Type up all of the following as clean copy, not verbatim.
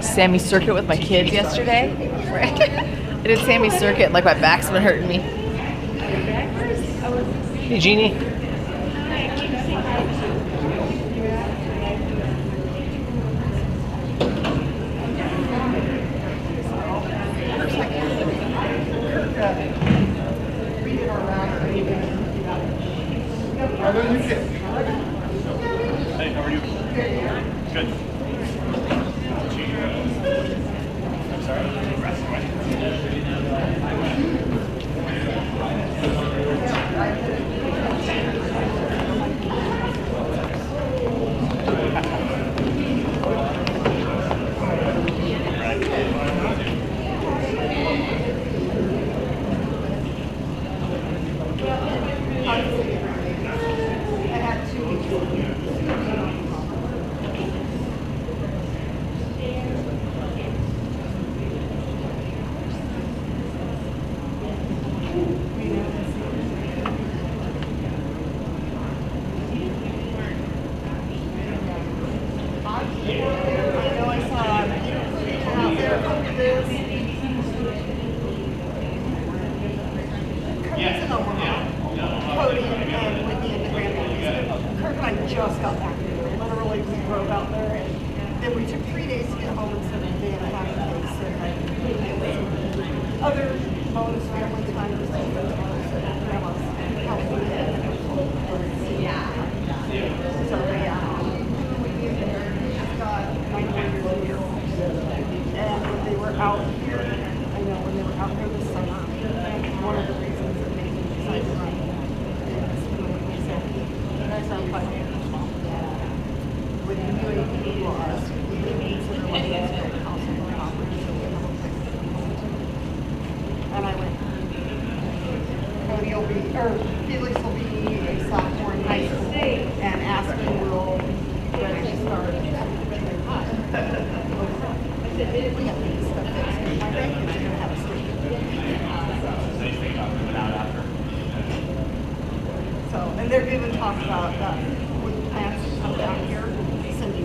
Sammy circuit with my kids yesterday. I did Sammy circuit, like my back's been hurting me. Hey, Jeannie. Hey, how are you? Good. Just got back. Literally, we drove out there, and then we took 3 days to get home instead of a day and a half to get sick. Other bonus family time was grandma's California. So we just got 9 years here. And when they were out here, I know when they were out here this summer, one of the reasons that made me decide to run is when we said, I sound 5 years. When you knew it was, we consider what it is very possible and operation. And I went, Cody will be, or Felix will be a sophomore in high school, and Aspen will be ready to start. I said, we have to get stuff fixed. My grandkids are going to have a sleep. So, and they're even talking about with plans to come down here.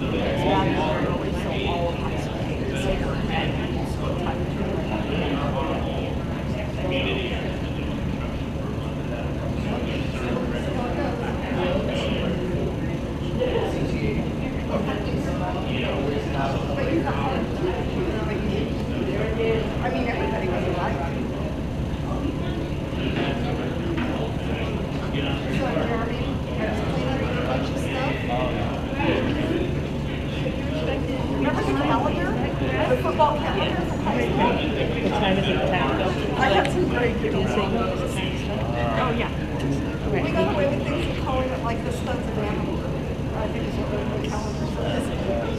Early, so all of high school is here and split time I mean, everybody was alive. So, Jeremy, I was cleaning a bunch of stuff. Remember the calendar? The football calendar from high school? What time is it now? I got some great deals on those. Oh, yeah. We got away with things and calling it like the studs of animals. I think it's what the calendar says.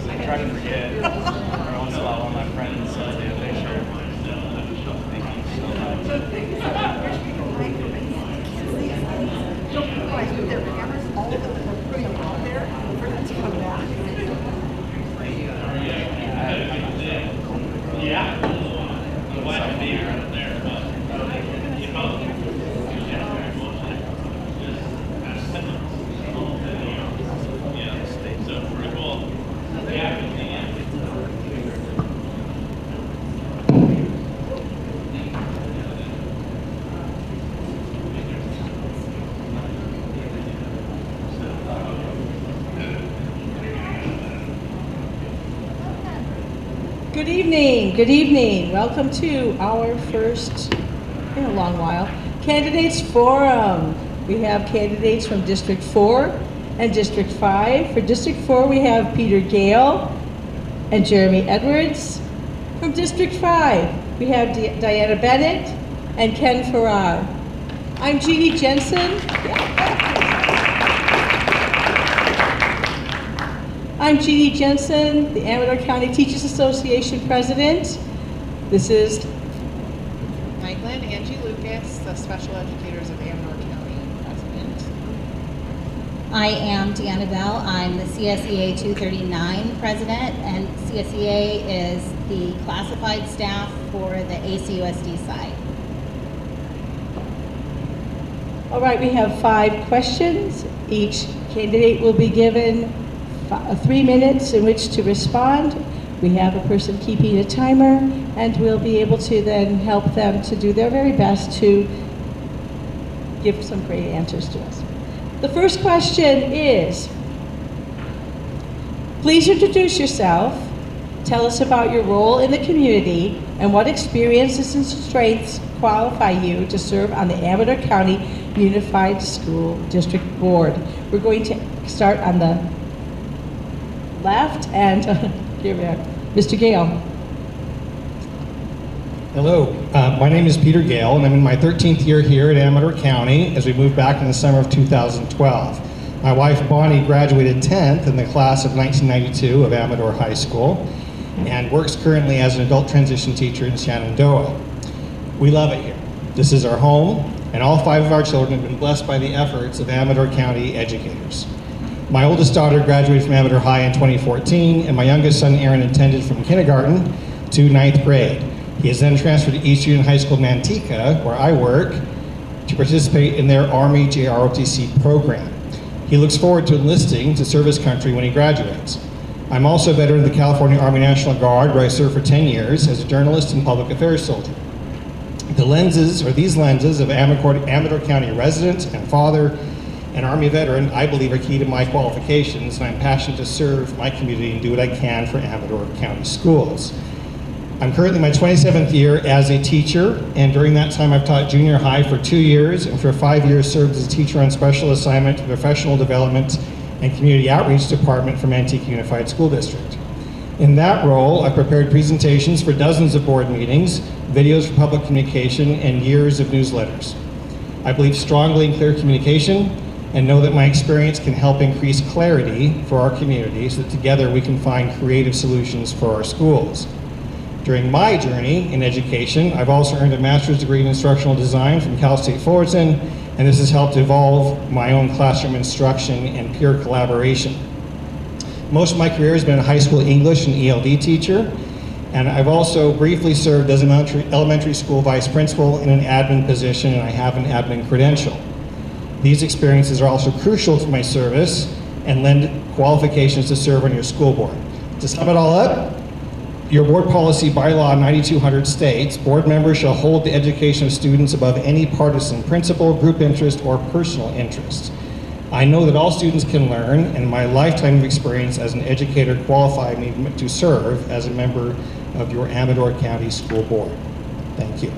I try to forget. Every once in a while, one of my friends do a picture. Thank you so much. The thing is that I wish we could make them. Don't realize with their cameras, all of them are putting them out there for them to come back. Yeah. I'm glad to be here out there, but you know, yeah, so pretty cool. Yeah. Good evening, good evening. Welcome to our first, in a long while, Candidates Forum. We have candidates from District 4 and District 5. For District 4, we have Peter Gale and Jeremy Edwards. From District 5, we have Diana Bennett and Ken Farrar. I'm Jeannie Jensen. I'm Jeannie Jensen, the Amador County Teachers Association President. This is Michaelin, Angie Lucas, the Special Educators of Amador County President. I am Deanna Bell. I'm the CSEA 239 President, and CSEA is the classified staff for the ACUSD side. All right, we have 5 questions. Each candidate will be given 3 minutes in which to respond. We have a person keeping a timer, and we'll be able to then help them to do their very best to give some great answers to us. The first question is, please introduce yourself, tell us about your role in the community, and what experiences and strengths qualify you to serve on the Amador County Unified School District Board. We're going to start on the left, and here we are. Mr. Gale. Hello, my name is Peter Gale, and I'm in my 13th year here at Amador County as we moved back in the summer of 2012. My wife Bonnie graduated 10th in the class of 1992 of Amador High School and works currently as an adult transition teacher in Shenandoah. We love it here. This is our home, and all 5 of our children have been blessed by the efforts of Amador County educators. My oldest daughter graduated from Amador High in 2014, and my youngest son, Aaron, attended from kindergarten to 9th grade. He has then transferred to East Union High School, Manteca, where I work, to participate in their Army JROTC program. He looks forward to enlisting to serve his country when he graduates. I'm also a veteran of the California Army National Guard, where I served for 10 years as a journalist and public affairs soldier. These lenses of Amador County resident and father and Army veteran, I believe, are key to my qualifications, and I'm passionate to serve my community and do what I can for Amador County schools. I'm currently in my 27th year as a teacher, and during that time I've taught junior high for 2 years, and for 5 years served as a teacher on special assignment to the Professional Development and Community Outreach Department for Manteca Unified School District. In that role, I prepared presentations for dozens of board meetings, videos for public communication, and years of newsletters. I believe strongly in clear communication, and know that my experience can help increase clarity for our community so that together we can find creative solutions for our schools. During my journey in education, I've also earned a master's degree in instructional design from Cal State Fullerton, and this has helped evolve my own classroom instruction and peer collaboration. Most of my career has been a high school English and ELD teacher, and I've also briefly served as an elementary school vice principal in an admin position, and I have an admin credential. These experiences are also crucial to my service and lend qualifications to serve on your school board. To sum it all up, your board policy bylaw 9200 states, board members shall hold the education of students above any partisan principle, group interest, or personal interest. I know that all students can learn, and my lifetime of experience as an educator qualify me to serve as a member of your Amador County School Board. Thank you.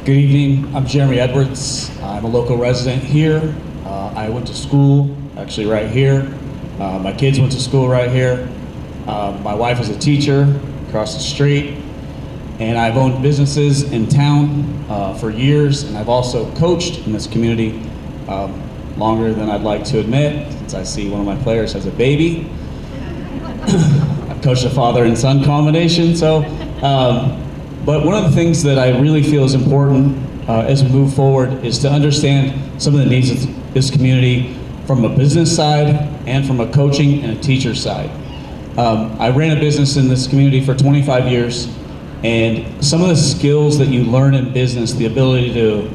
Good evening, I'm Jeremy Edwards. I'm a local resident here. I went to school actually right here. My kids went to school right here. My wife is a teacher across the street. And I've owned businesses in town for years, and I've also coached in this community longer than I'd like to admit, since I see one of my players has a baby. I've coached a father and son combination, so. But one of the things that I really feel is important as we move forward is to understand some of the needs of this community from a business side and from a coaching and a teacher side. I ran a business in this community for 25 years, and some of the skills that you learn in business, the ability to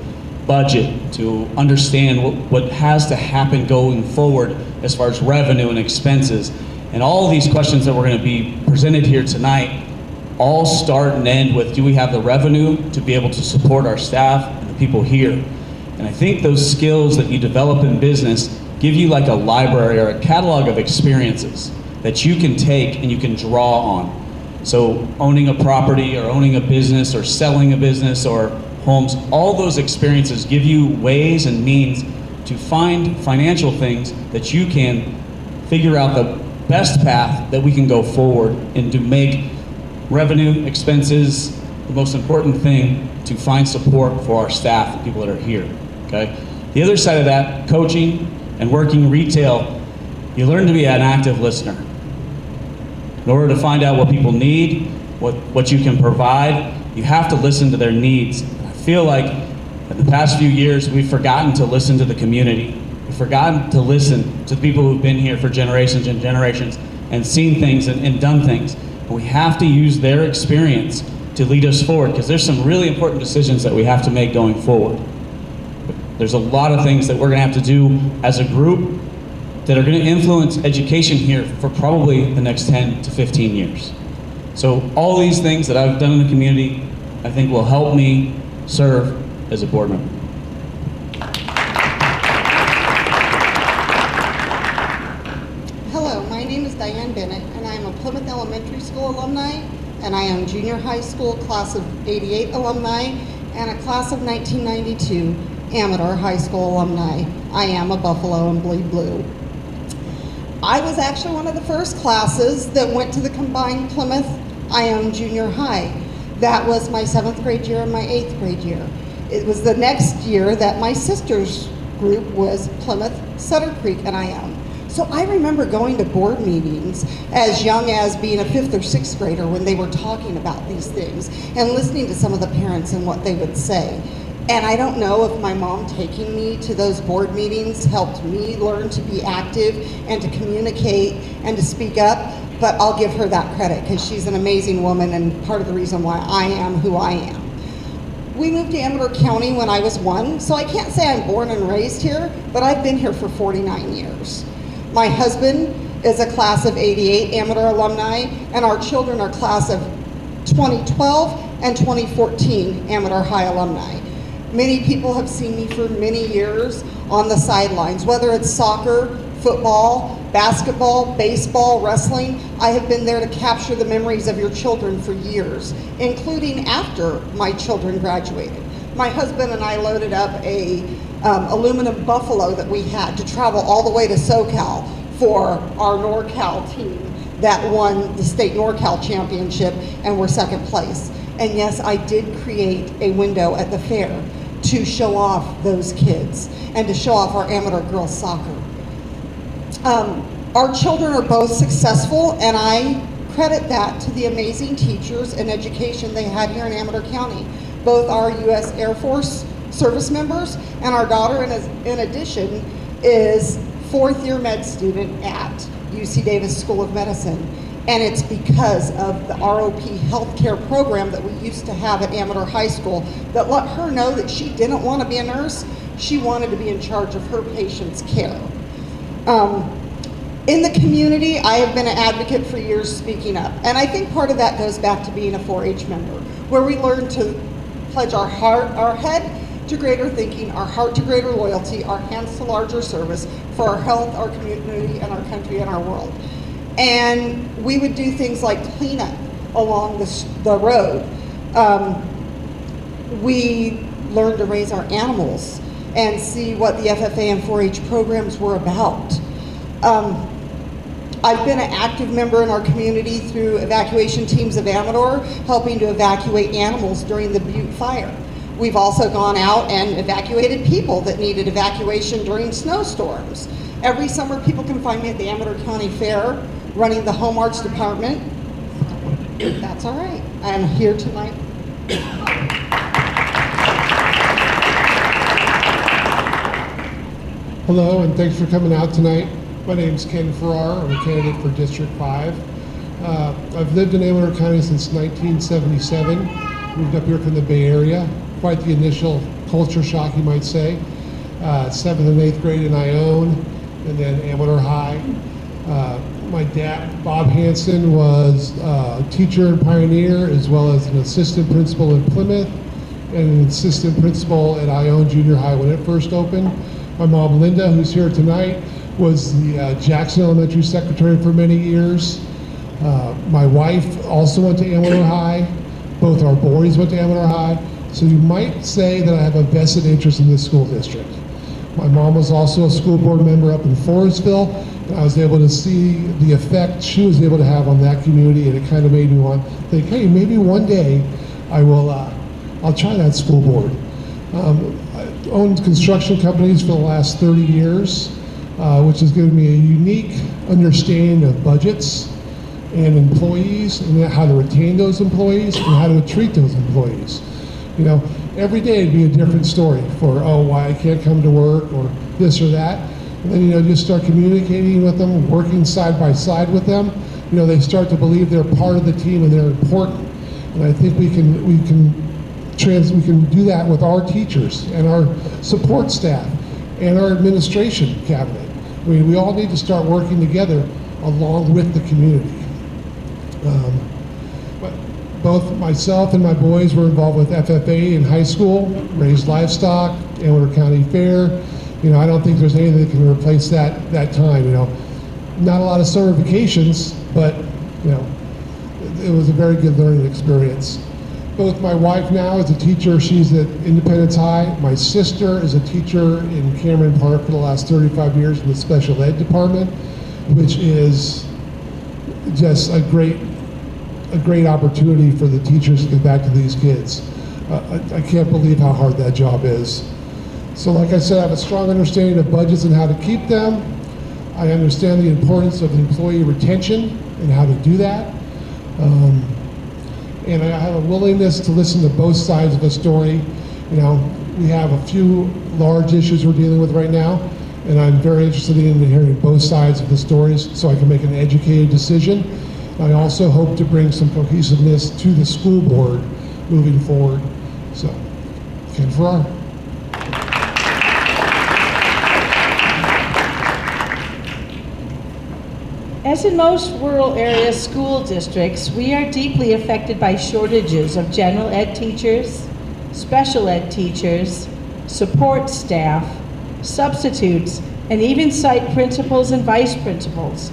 budget, to understand what has to happen going forward as far as revenue and expenses, and all of these questions that we're going to be presented here tonight all start and end with, do we have the revenue to be able to support our staff and the people here? And And I think those skills that you develop in business give you like a library or a catalog of experiences that you can take and you can draw on. So owning a property or owning a business or selling a business or homes, all those experiences give you ways and means to find financial things that you can figure out the best path that we can go forward and to make revenue, expenses, the most important thing, to find support for our staff, the people that are here, okay? The other side of that, coaching and working retail, you learn to be an active listener. In order to find out what people need, what you can provide, you have to listen to their needs. I feel like in the past few years, we've forgotten to listen to the community. We've forgotten to listen to the people who've been here for generations and generations and seen things and done things. And we have to use their experience to lead us forward, because there's some really important decisions that we have to make going forward. There's a lot of things that we're gonna have to do as a group that are gonna influence education here for probably the next 10 to 15 years. So all these things that I've done in the community, I think will help me serve as a board member. Hello, my name is Diane Bennett, and I am a Plymouth Elementary School alumni, and I am junior high school class of '88 alumni, and a class of 1992 Amador High School alumni. I am a Buffalo and bleed blue. I was actually one of the first classes that went to the combined Plymouth Ione Junior High. That was my 7th grade year and my 8th grade year. It was the next year that my sister's group was Plymouth, Sutter Creek, and Ione. So I remember going to board meetings as young as being a 5th or 6th grader when they were talking about these things and listening to some of the parents and what they would say. And I don't know if my mom taking me to those board meetings helped me learn to be active and to communicate and to speak up, but I'll give her that credit because she's an amazing woman and part of the reason why I am who I am. We moved to Amador County when I was 1, so I can't say I'm born and raised here, but I've been here for 49 years. My husband is a class of '88 Amador alumni, and our children are class of 2012 and 2014 Amador High alumni. Many people have seen me for many years on the sidelines, whether it's soccer, football, basketball, baseball, wrestling. I have been there to capture the memories of your children for years, including after my children graduated. My husband and I loaded up a aluminum buffalo that we had to travel all the way to SoCal for our NorCal team that won the state NorCal championship and were 2nd place. And yes, I did create a window at the fair to show off those kids and to show off our Amador girls soccer. Our children are both successful, and I credit that to the amazing teachers and education they had here in Amador County. Both are U.S. Air Force service members, and our daughter, in addition, is 4th year med student at UC Davis School of Medicine. And it's because of the ROP healthcare program that we used to have at Amador High School that let her know that she didn't want to be a nurse, she wanted to be in charge of her patients' care. In the community, I have been an advocate for years speaking up. And I think part of that goes back to being a 4-H member, where we learn to pledge our head to greater thinking, our heart to greater loyalty, our hands to larger service for our health, our community, and our country and our world. And we would do things like cleanup along the road. We learned to raise our animals and see what the FFA and 4-H programs were about. I've been an active member in our community through evacuation teams of Amador, helping to evacuate animals during the Butte fire. We've also gone out and evacuated people that needed evacuation during snowstorms. Every summer, people can find me at the Amador County Fair, running the Home Arts Department. That's all right. I'm here tonight. Hello, and thanks for coming out tonight. My name's Ken Farrar. I'm a candidate for District 5. I've lived in Amador County since 1977. Moved up here from the Bay Area. Quite the initial culture shock, you might say. 7th and 8th grade in Ione, and then Amador High. My dad, Bob Hansen, was a teacher and pioneer, as well as an assistant principal in Plymouth, and an assistant principal at Ione Junior High when it first opened. My mom, Linda, who's here tonight, was the Jackson Elementary secretary for many years. My wife also went to Amador High. Both our boys went to Amador High. So you might say that I have a vested interest in this school district. My mom was also a school board member up in Forestville, and I was able to see the effect she was able to have on that community, and it kind of made me want to think, hey, maybe one day I'll try that school board. I owned construction companies for the last 30 years, which has given me a unique understanding of budgets and employees, and how to retain those employees and how to treat those employees. You know, every day it'd be a different story for, oh, why I can't come to work or this or that. And then, you know, just start communicating with them, working side by side with them. You know, they start to believe they're part of the team and they're important. And I think we can do that with our teachers and our support staff and our administration cabinet. I mean, we all need to start working together along with the community. But both myself and my boys were involved with FFA in high school, raised livestock, Amador County Fair. You know, I don't think there's anything that can replace that time, you know. Not a lot of summer vacations, but, you know, it was a very good learning experience. Both my wife now is a teacher, she's at Independence High. My sister is a teacher in Cameron Park for the last 35 years in the special ed department, which is just a great opportunity for the teachers to get back to these kids. I can't believe how hard that job is. So like I said, I have a strong understanding of budgets and how to keep them. I understand the importance of employee retention and how to do that. And I have a willingness to listen to both sides of a story. You know, we have a few large issues we're dealing with right now, and I'm very interested in hearing both sides of the stories so I can make an educated decision. I also hope to bring some cohesiveness to the school board moving forward. So, Ken Farrar. As in most rural area school districts, we are deeply affected by shortages of general ed teachers, special ed teachers, support staff, substitutes, and even site principals and vice principals.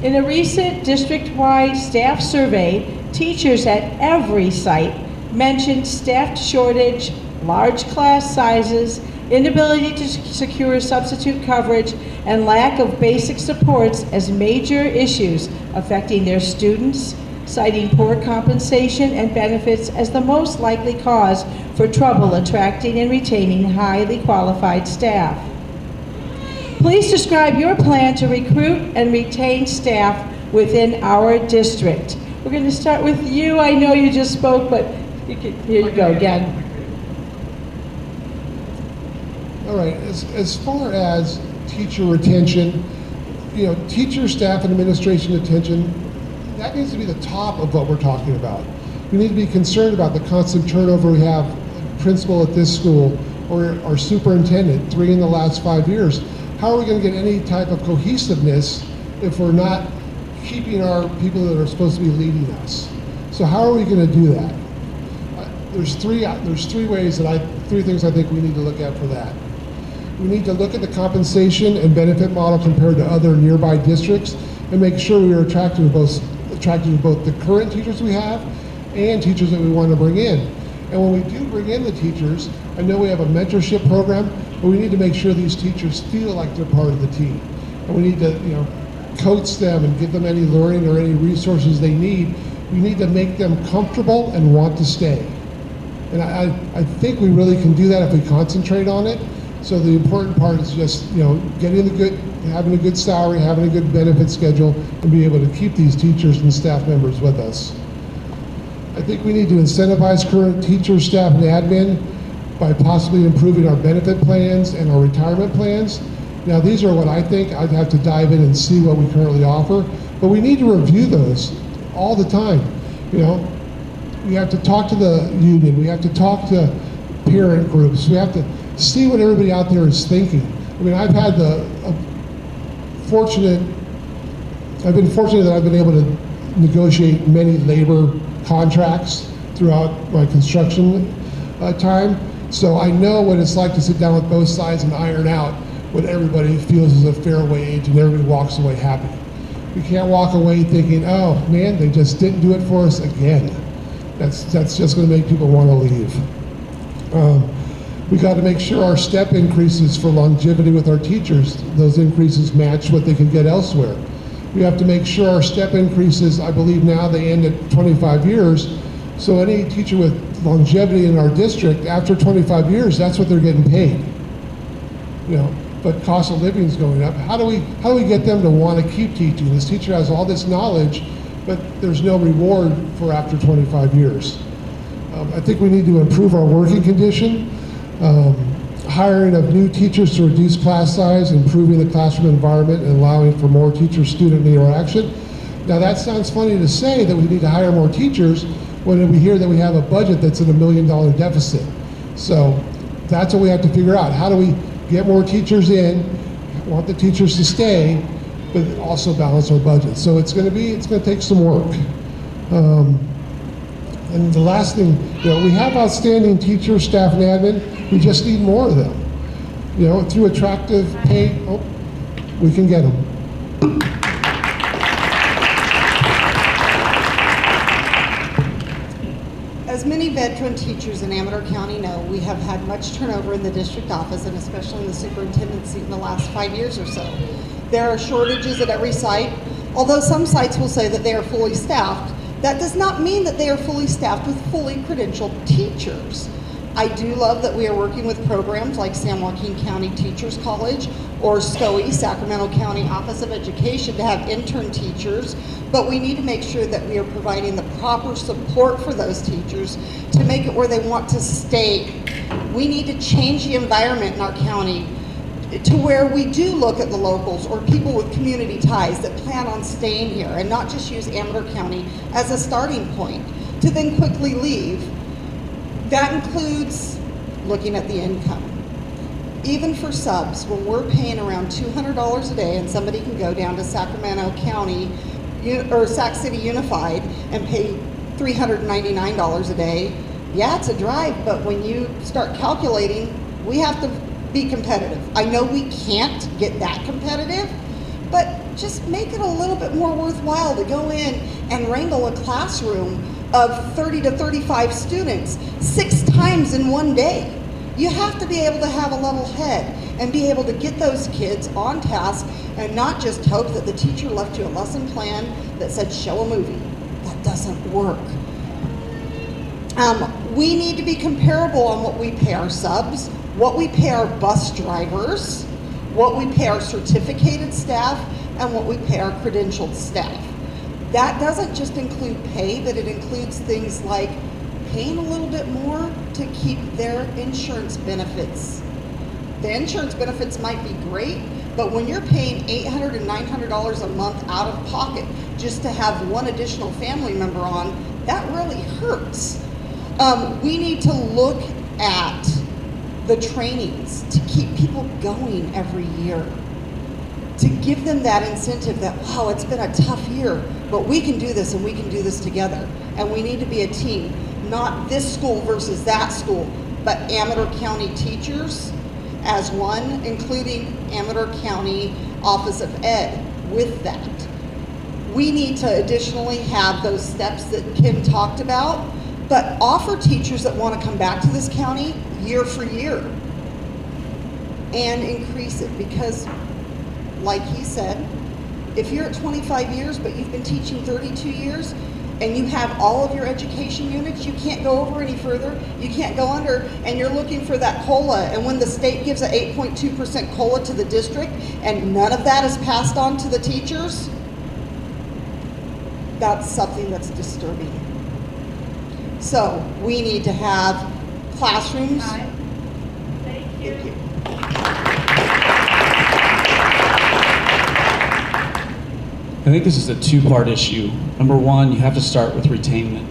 In a recent district-wide staff survey, teachers at every site mentioned staff shortage, large class sizes, inability to secure substitute coverage, and lack of basic supports as major issues affecting their students, citing poor compensation and benefits as the most likely cause for trouble attracting and retaining highly qualified staff. Please describe your plan to recruit and retain staff within our district. We're going to start with you. I know you just spoke, but here you go again. All right, as far as teacher retention, you know, teacher, staff, and administration retention, that needs to be the top of what we're talking about. We need to be concerned about the constant turnover we have, principal at this school, or our superintendent, 3 in the last 5 years. How are we going to get any type of cohesiveness if we're not keeping our people that are supposed to be leading us? So how are we going to do that? There's three things I think we need to look at for that. We need to look at the compensation and benefit model compared to other nearby districts and make sure we are attractive to both the current teachers we have and teachers that we want to bring in. And when we do bring in the teachers, I know we have a mentorship program, but we need to make sure these teachers feel like they're part of the team. And we need to, you know, coach them and give them any learning or any resources they need. We need to make them comfortable and want to stay. And I think we really can do that if we concentrate on it. So the important part is just, you know, having a good salary, having a good benefit schedule, and be able to keep these teachers and staff members with us. I think we need to incentivize current teachers, staff, and admin by possibly improving our benefit plans and our retirement plans. Now, these are what I think. I'd have to dive in and see what we currently offer, but we need to review those all the time. You know, we have to talk to the union. We have to talk to parent groups. We have to see what everybody out there is thinking. I mean, I've been fortunate that I've been able to negotiate many labor contracts throughout my construction time. So I know what it's like to sit down with both sides and iron out what everybody feels is a fair wage and everybody walks away happy. We can't walk away thinking, oh man, they just didn't do it for us again. That's just going to make people want to leave. We got to make sure our step increases for longevity with our teachers, those increases match what they can get elsewhere. We have to make sure our step increases, I believe now they end at 25 years, so any teacher with longevity in our district, after 25 years, that's what they're getting paid. You know, but cost of living is going up. How do we get them to want to keep teaching? This teacher has all this knowledge, but there's no reward for after 25 years. I think we need to improve our working condition. Hiring of new teachers to reduce class size, improving the classroom environment, and allowing for more teacher-student interaction. Now that sounds funny to say that we need to hire more teachers when we hear that we have a budget that's in $1 million deficit. So that's what we have to figure out. How do we get more teachers in, want the teachers to stay, but also balance our budget? So it's going to take some work. And the last thing, you know, we have outstanding teachers, staff, and admin. We just need more of them. You know, through attractive pay, we can get them. As many veteran teachers in Amador County know, we have had much turnover in the district office and especially in the superintendent seat in the last 5 years or so. There are shortages at every site. Although some sites will say that they are fully staffed, that does not mean that they are fully staffed with fully credentialed teachers. I do love that we are working with programs like San Joaquin County Teachers College or COE, Sacramento County Office of Education, to have intern teachers, but we need to make sure that we are providing the proper support for those teachers to make it where they want to stay. We need to change the environment in our county to where we do look at the locals or people with community ties that plan on staying here and not just use Amador County as a starting point to then quickly leave. That includes looking at the income. Even for subs, when we're paying around $200 a day and somebody can go down to Sacramento County or Sac City Unified and pay $399 a day, yeah, it's a drive, but when you start calculating, we have to be competitive. I know we can't get that competitive, but just make it a little bit more worthwhile to go in and wrangle a classroom of 30 to 35 students 6 times in one day. You have to be able to have a level head and be able to get those kids on task and not just hope that the teacher left you a lesson plan that said show a movie. That doesn't work. We need to be comparable on what we pay our subs, what we pay our bus drivers, what we pay our certificated staff, and what we pay our credentialed staff. That doesn't just include pay, but it includes things like paying a little bit more to keep their insurance benefits. The insurance benefits might be great, but when you're paying $800 and $900 a month out of pocket just to have one additional family member on, that really hurts. We need to look at the trainings to keep people going every year, to give them that incentive that, wow, it's been a tough year, but we can do this and we can do this together. And we need to be a team, not this school versus that school, but Amador County teachers as one, including Amador County Office of Ed with that. We need to additionally have those steps that Kim talked about, but offer teachers that want to come back to this county year for year and increase it, because like he said, if you're at 25 years but you've been teaching 32 years and you have all of your education units, you can't go over any further, you can't go under, and you're looking for that COLA, and when the state gives an 8.2% COLA to the district and none of that is passed on to the teachers, that's something that's disturbing. So we need to have classrooms. Thank you. I think this is a two-part issue. Number one, you have to start with retainment.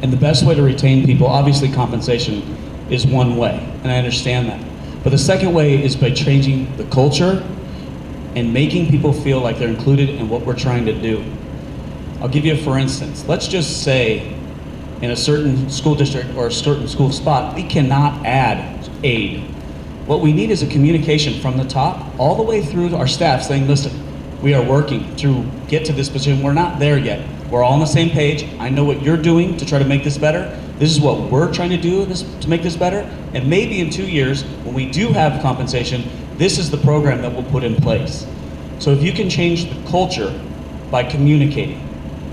And the best way to retain people, obviously compensation is one way, and I understand that. But the second way is by changing the culture and making people feel like they're included in what we're trying to do. I'll give you a for instance. Let's just say in a certain school district or a certain school spot, we cannot add aid. What we need is a communication from the top all the way through to our staff saying, listen, we are working to get to this position. We're not there yet. We're all on the same page. I know what you're doing to try to make this better. This is what we're trying to do to make this better. And maybe in 2 years, when we do have compensation, this is the program that we'll put in place. So if you can change the culture by communicating.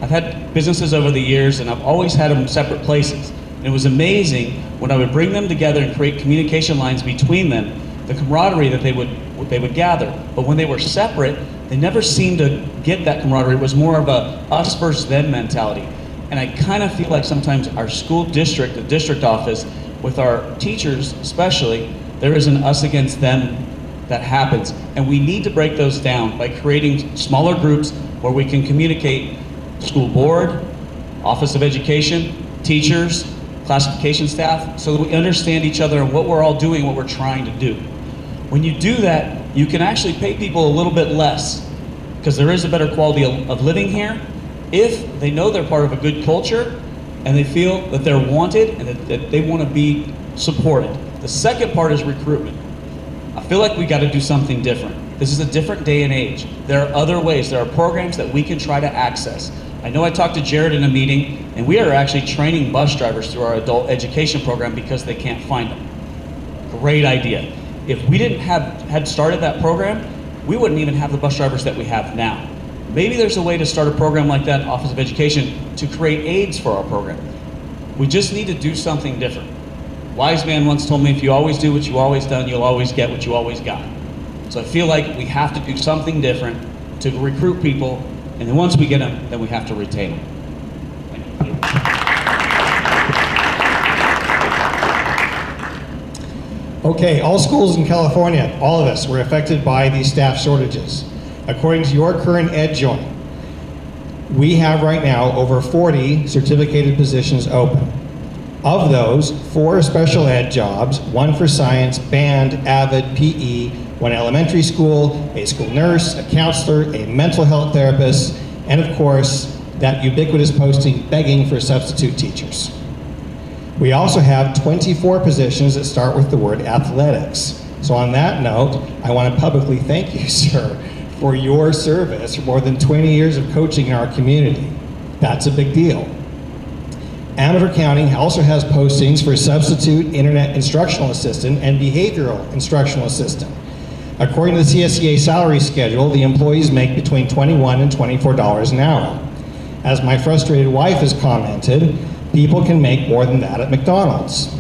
I've had businesses over the years and I've always had them in separate places. And it was amazing when I would bring them together and create communication lines between them, the camaraderie that they would gather. But when they were separate, they never seemed to get that camaraderie. It was more of a us versus them mentality. And I kind of feel like sometimes our school district, the district office, with our teachers especially, there is an us against them that happens. And we need to break those down by creating smaller groups where we can communicate school board, Office of Education, teachers, classification staff, so that we understand each other and what we're all doing, what we're trying to do. When you do that, you can actually pay people a little bit less because there is a better quality of living here if they know they're part of a good culture and they feel that they're wanted and that they want to be supported. The second part is recruitment. I feel like we got to do something different. This is a different day and age. There are other ways. There are programs that we can try to access. I know I talked to Jared in a meeting, and we are actually training bus drivers through our adult education program because they can't find them. Great idea. If we didn't had started that program, we wouldn't even have the bus drivers that we have now. Maybe there's a way to start a program like that, Office of Education, to create aids for our program. We just need to do something different. Wise man once told me, if you always do what you've always done, you'll always get what you always got. So I feel like we have to do something different to recruit people, and then once we get them, then we have to retain them. Thank you. Okay, all schools in California, all of us, were affected by these staff shortages. According to your current EdJoin, we have right now over 40 certificated positions open. Of those, 4 special ed jobs, 1 for science, band, AVID, PE, 1 elementary school, a school nurse, a counselor, a mental health therapist, and of course, that ubiquitous posting begging for substitute teachers. We also have 24 positions that start with the word athletics. So on that note, I want to publicly thank you, sir, for your service for more than 20 years of coaching in our community. That's a big deal. Amador County also has postings for substitute internet instructional assistant and behavioral instructional assistant. According to the CSEA salary schedule, the employees make between $21 and $24 an hour. As my frustrated wife has commented, people can make more than that at McDonald's.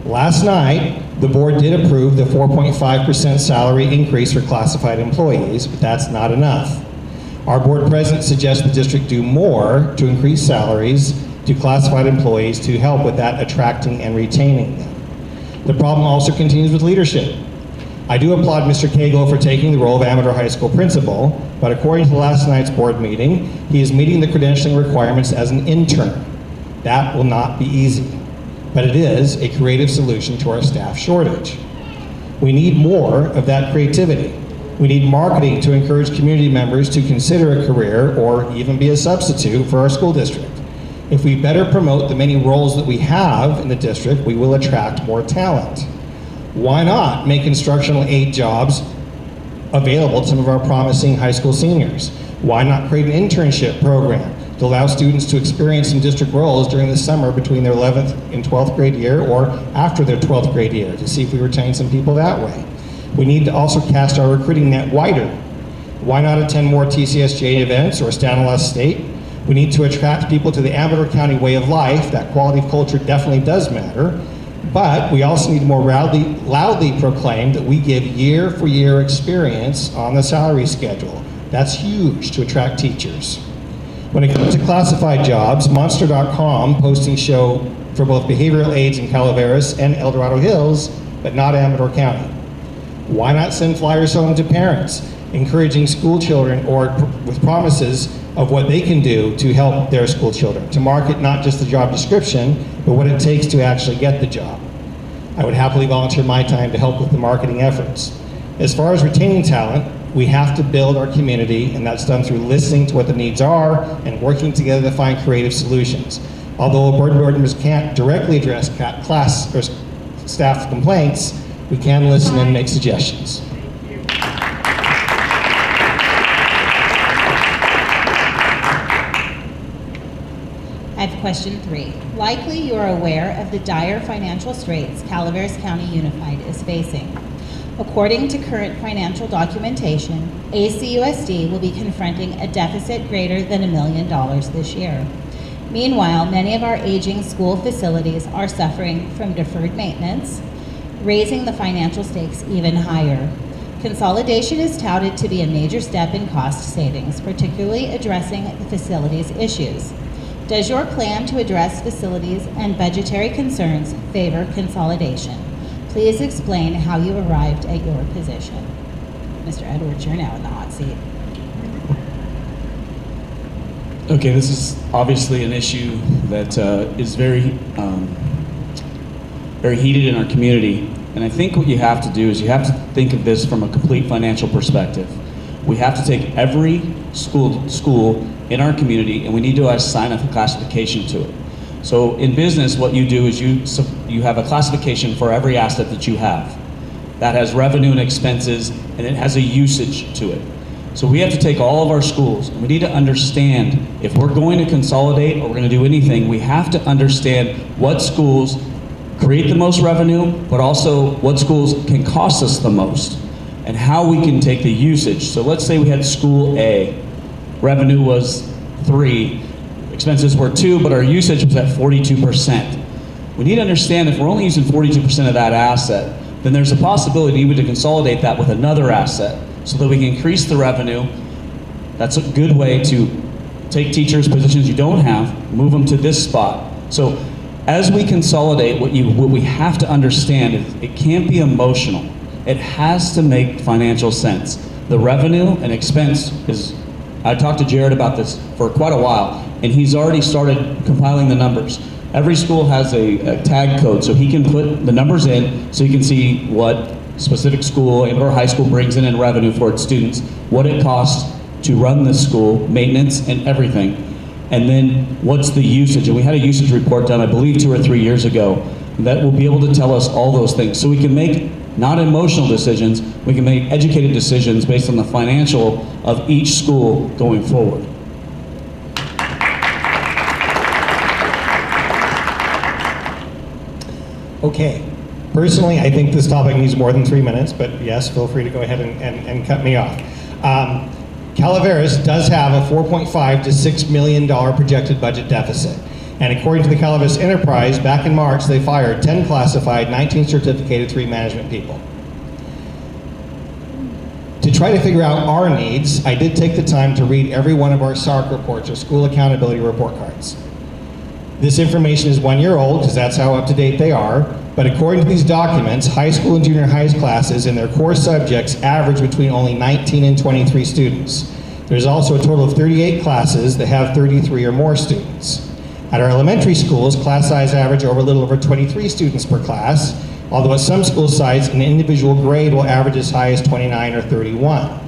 Last night, the board did approve the 4.5% salary increase for classified employees, but that's not enough. Our board president suggests the district do more to increase salaries to classified employees to help with that attracting and retaining them. The problem also continues with leadership. I do applaud Mr. Cagle for taking the role of Amador High School principal, but according to last night's board meeting, he is meeting the credentialing requirements as an intern. That will not be easy, but it is a creative solution to our staff shortage. We need more of that creativity. We need marketing to encourage community members to consider a career or even be a substitute for our school district. If we better promote the many roles that we have in the district, we will attract more talent. Why not make instructional aid jobs available to some of our promising high school seniors? Why not create an internship program to allow students to experience some district roles during the summer between their 11th and 12th grade year or after their 12th grade year to see if we retain some people that way? We need to also cast our recruiting net wider. Why not attend more TCSJ events or stand on less state? We need to attract people to the Amador County way of life. That quality of culture definitely does matter. But we also need to more loudly proclaim that we give year-for-year experience on the salary schedule. That's huge to attract teachers. When it comes to classified jobs, Monster.com postings show for both behavioral aides in Calaveras and El Dorado Hills, but not Amador County. Why not send flyers home to parents, encouraging school children or with promises of what they can do to help their school children, to market not just the job description, but what it takes to actually get the job. I would happily volunteer my time to help with the marketing efforts. As far as retaining talent, we have to build our community, and that's done through listening to what the needs are and working together to find creative solutions. Although board members can't directly address class or staff complaints, we can listen and make suggestions. I have question 3. Likely you are aware of the dire financial straits Calaveras County Unified is facing. According to current financial documentation, ACUSD will be confronting a deficit greater than $1 million this year. Meanwhile, many of our aging school facilities are suffering from deferred maintenance, raising the financial stakes even higher. Consolidation is touted to be a major step in cost savings, particularly addressing the facilities issues. Does your plan to address facilities and budgetary concerns favor consolidation? Please explain how you arrived at your position. Mr. Edwards, you're now in the hot seat. Okay, this is obviously an issue that is very heated in our community. And I think what you have to do is you have to think of this from a complete financial perspective. We have to take every school in our community and we need to assign a classification to it. So in business, what you do is you have a classification for every asset that you have. That has revenue and expenses, and it has a usage to it. So we have to take all of our schools, and we need to understand if we're going to consolidate or we're going to do anything, we have to understand what schools create the most revenue, but also what schools can cost us the most, and how we can take the usage. So let's say we had school A, revenue was 3, expenses were 2, but our usage was at 42%. We need to understand if we're only using 42% of that asset, then there's a possibility we need to consolidate that with another asset so that we can increase the revenue. That's a good way to take teachers, positions you don't have, move them to this spot. So as we consolidate, what we have to understand is it can't be emotional. It has to make financial sense. The revenue and expense is, I talked to Jared about this for quite a while, and he's already started compiling the numbers. Every school has a tag code, so he can put the numbers in so you can see what specific school or high school brings in revenue for its students, what it costs to run the school, maintenance and everything, and then what's the usage. And we had a usage report done, I believe 2 or 3 years ago, that will be able to tell us all those things. So we can make not emotional decisions, we can make educated decisions based on the financial of each school going forward. Okay. Personally, I think this topic needs more than 3 minutes, but yes, feel free to go ahead and cut me off. Calaveras does have a $4.5 to $6 million projected budget deficit. And according to the Calaveras Enterprise, back in March, they fired 10 classified, 19 certificated, 3 management people. To try to figure out our needs, I did take the time to read every one of our SARC reports, or School Accountability Report Cards. This information is 1 year old, because that's how up to date they are, but according to these documents, high school and junior high classes in their core subjects average between only 19 and 23 students. There's also a total of 38 classes that have 33 or more students. At our elementary schools, class size average over a little over 23 students per class, although at some school sites, an individual grade will average as high as 29 or 31.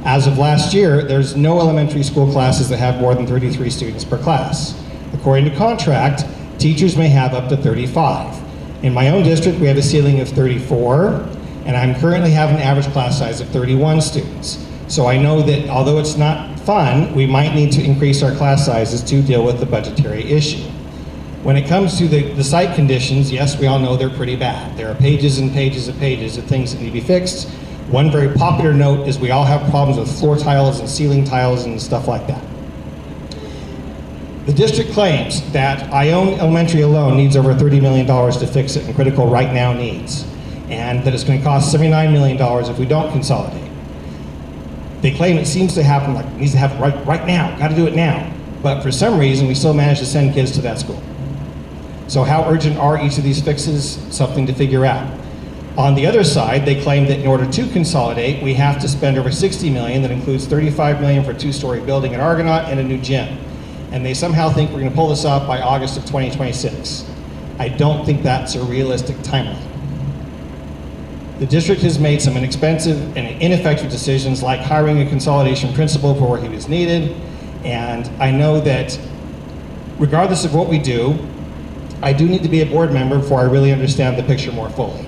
As of last year, there's no elementary school classes that have more than 33 students per class. According to contract, teachers may have up to 35. In my own district, we have a ceiling of 34, and I'm currently having an average class size of 31 students. So I know that although it's not fun, we might need to increase our class sizes to deal with the budgetary issue. When it comes to the site conditions, yes, we all know they're pretty bad. There are pages and pages and pages of things that need to be fixed. One very popular note is we all have problems with floor tiles and ceiling tiles and stuff like that. The district claims that Ione Elementary alone needs over $30 million to fix it in critical right now needs, and that it's going to cost $79 million if we don't consolidate. They claim it seems to happen like it needs to happen right now, got to do it now. But for some reason, we still manage to send kids to that school. So how urgent are each of these fixes? Something to figure out. On the other side, they claim that in order to consolidate, we have to spend over $60 million. That includes $35 million for a 2-story building at Argonaut and a new gym. And they somehow think we're going to pull this off by August of 2026. I don't think that's a realistic timeline. The district has made some inexpensive and ineffective decisions, like hiring a consolidation principal for where he was needed. And I know that regardless of what we do, I do need to be a board member before I really understand the picture more fully.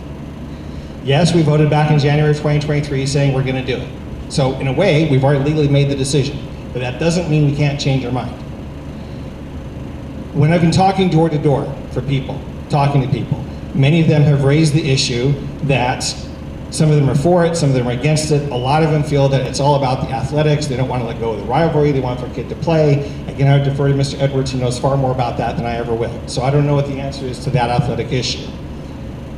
Yes, we voted back in January of 2023 saying we're going to do it. So in a way, we've already legally made the decision, but that doesn't mean we can't change our mind. When I've been talking door to door for people, talking to people, many of them have raised the issue that some of them are for it, some of them are against it. A lot of them feel that it's all about the athletics. They don't want to let go of the rivalry. They want their kid to play. Again, I would defer to Mr. Edwards, who knows far more about that than I ever will. So I don't know what the answer is to that athletic issue.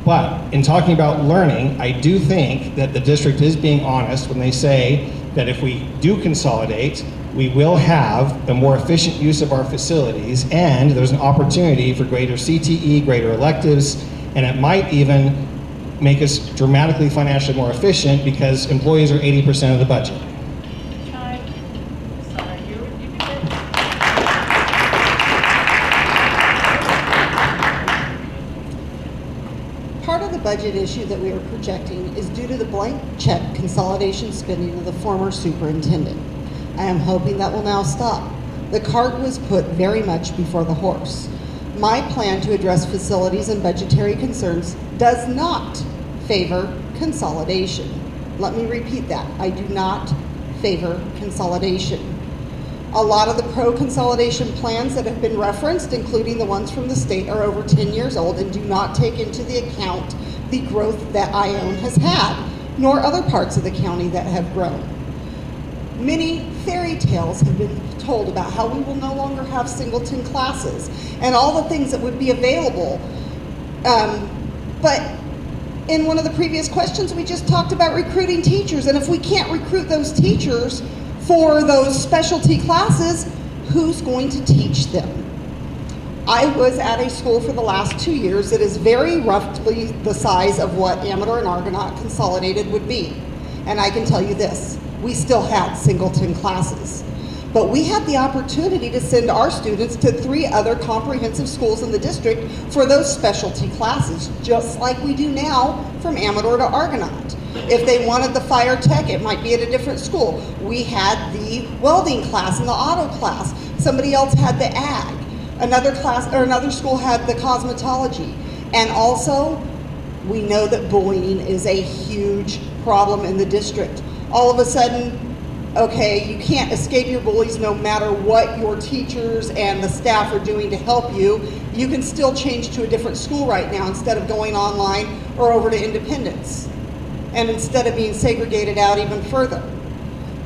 But in talking about learning, I do think that the district is being honest when they say that if we do consolidate, we will have a more efficient use of our facilities, and there's an opportunity for greater CTE, greater electives, and it might even make us dramatically financially more efficient because employees are 80% of the budget. Part of the budget issue that we are projecting is due to the blank check consolidation spending of the former superintendent. I am hoping that will now stop. The cart was put very much before the horse. My plan to address facilities and budgetary concerns does not favor consolidation. Let me repeat that. I do not favor consolidation. A lot of the pro-consolidation plans that have been referenced, including the ones from the state, are over 10 years old and do not take into the account the growth that Ione has had, nor other parts of the county that have grown. Many fairy tales have been told about how we will no longer have singleton classes and all the things that would be available. But in one of the previous questions, we just talked about recruiting teachers, and if we can't recruit those teachers for those specialty classes, who's going to teach them? I was at a school for the last 2 years that is very roughly the size of what Amador and Argonaut consolidated would be. And I can tell you this, we still had singleton classes. But we had the opportunity to send our students to 3 other comprehensive schools in the district for those specialty classes, just like we do now from Amador to Argonaut. If they wanted the fire tech, it might be at a different school. We had the welding class and the auto class. Somebody else had the ag. Another class or another school had the cosmetology. And also, we know that bullying is a huge problem in the district. All of a sudden, okay, you can't escape your bullies no matter what your teachers and the staff are doing to help you. You can still change to a different school right now instead of going online or over to Independence. And instead of being segregated out even further.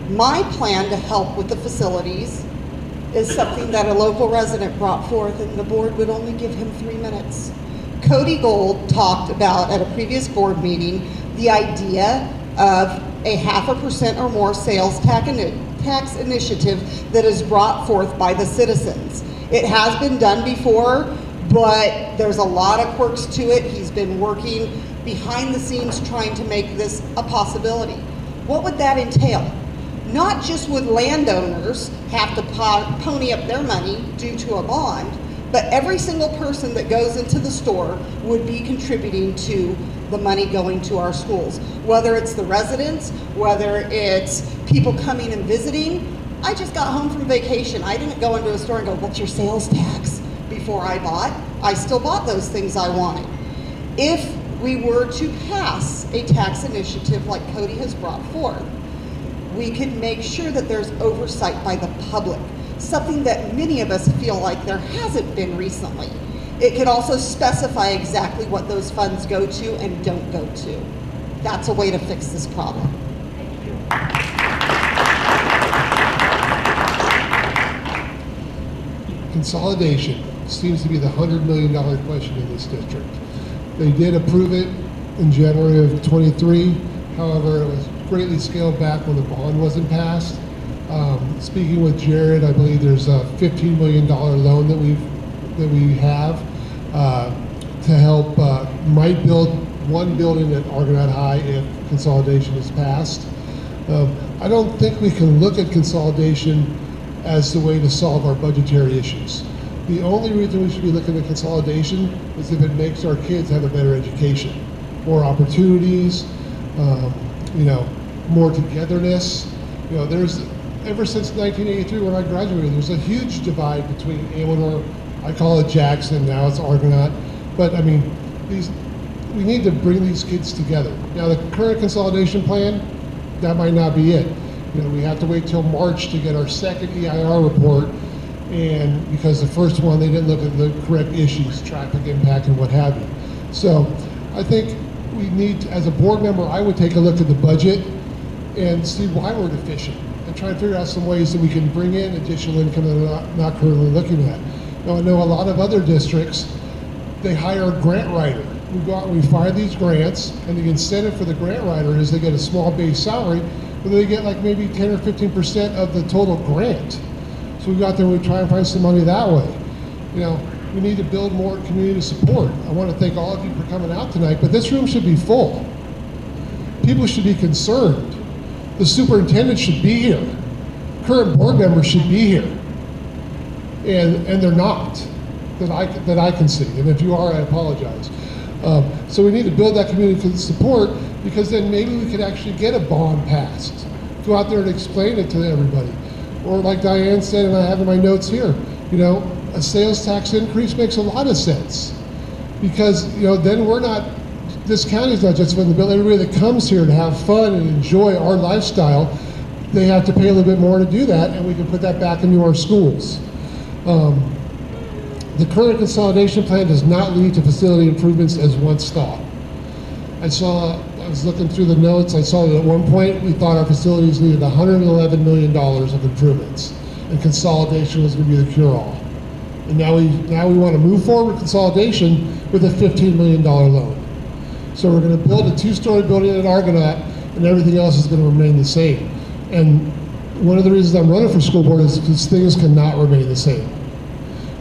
My plan to help with the facilities is something that a local resident brought forth, and the board would only give him 3 minutes. Cody Gold talked about at a previous board meeting the idea of a 0.5% or more sales tax initiative that is brought forth by the citizens. It has been done before, but there's a lot of quirks to it. He's been working behind the scenes trying to make this a possibility. What would that entail? Not just would landowners have to pony up their money due to a bond, but every single person that goes into the store would be contributing to the money going to our schools. Whether it's the residents, whether it's people coming and visiting. I just got home from vacation. I didn't go into a store and go, what's your sales tax? Before I bought. I still bought those things I wanted. If we were to pass a tax initiative like Cody has brought forth, we could make sure that there's oversight by the public, something that many of us feel like there hasn't been recently. It could also specify exactly what those funds go to and don't go to. That's a way to fix this problem. Consolidation seems to be the $100 million question in this district. They did approve it in January of 23. However, it was greatly scaled back when the bond wasn't passed. Speaking with Jared, I believe there's a $15 million loan that we have to help might build one building at Argonaut High if consolidation is passed. I don't think we can look at consolidation as the way to solve our budgetary issues. The only reason we should be looking at consolidation is if it makes our kids have a better education, more opportunities, more togetherness. There's ever since 1983 when I graduated, there's a huge divide between Amador, I call it Jackson, now it's Argonaut. But I mean, we need to bring these kids together. Now the current consolidation plan, that might not be it. You know, we have to wait till March to get our second EIR report, and because the first one, they didn't look at the correct issues, traffic impact and what have you. So I think we need, as a board member, I would take a look at the budget and see why we're deficient and try to figure out some ways that we can bring in additional income that we're not currently looking at. Now I know a lot of other districts, they hire a grant writer. We go out and we find these grants, and the incentive for the grant writer is they get a small base salary, but they get like maybe 10 or 15% of the total grant. So we go out there and we try and find some money that way. You know, we need to build more community support. I want to thank all of you for coming out tonight, but this room should be full. People should be concerned. The superintendent should be here. Current board members should be here. And they're not, that I can see. And if you are, I apologize. So we need to build that community support, because then maybe we could actually get a bond passed. Go out there and explain it to everybody. Or like Diane said, and I have in my notes here, you know, a sales tax increase makes a lot of sense. Because, you know, then we're not, this county's not just for the bill. Everybody that comes here to have fun and enjoy our lifestyle, they have to pay a little bit more to do that, and we can put that back into our schools. The current consolidation plan does not lead to facility improvements as once thought. I was looking through the notes, I saw that at one point we thought our facilities needed $111 million of improvements, and consolidation was going to be the cure-all. And now we want to move forward with consolidation with a $15 million loan. So we're going to build a 2-story building at Argonaut, and everything else is going to remain the same. And one of the reasons I'm running for school board is because things cannot remain the same.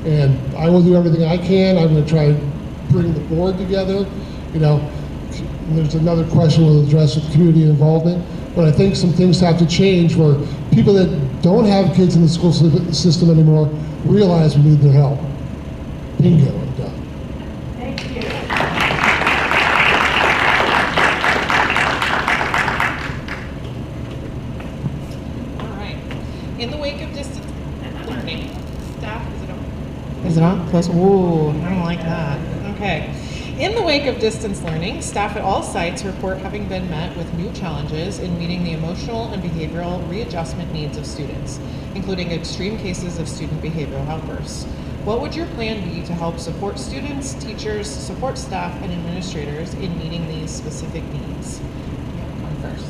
And I will do everything I can. I'm going to try to bring the board together. You know, there's another question we'll address with community involvement, but I think some things have to change where people that don't have kids in the school system anymore realize we need their help. Bingo, I'm done. Thank you. All right. In the wake of distance learning, staff, is it on? Is it on? Close. Ooh. I don't like that. Okay. In the wake of distance learning, staff at all sites report having been met with new challenges in meeting the emotional and behavioral readjustment needs of students, including extreme cases of student behavioral outbursts. What would your plan be to help support students, teachers, support staff, and administrators in meeting these specific needs? Come first.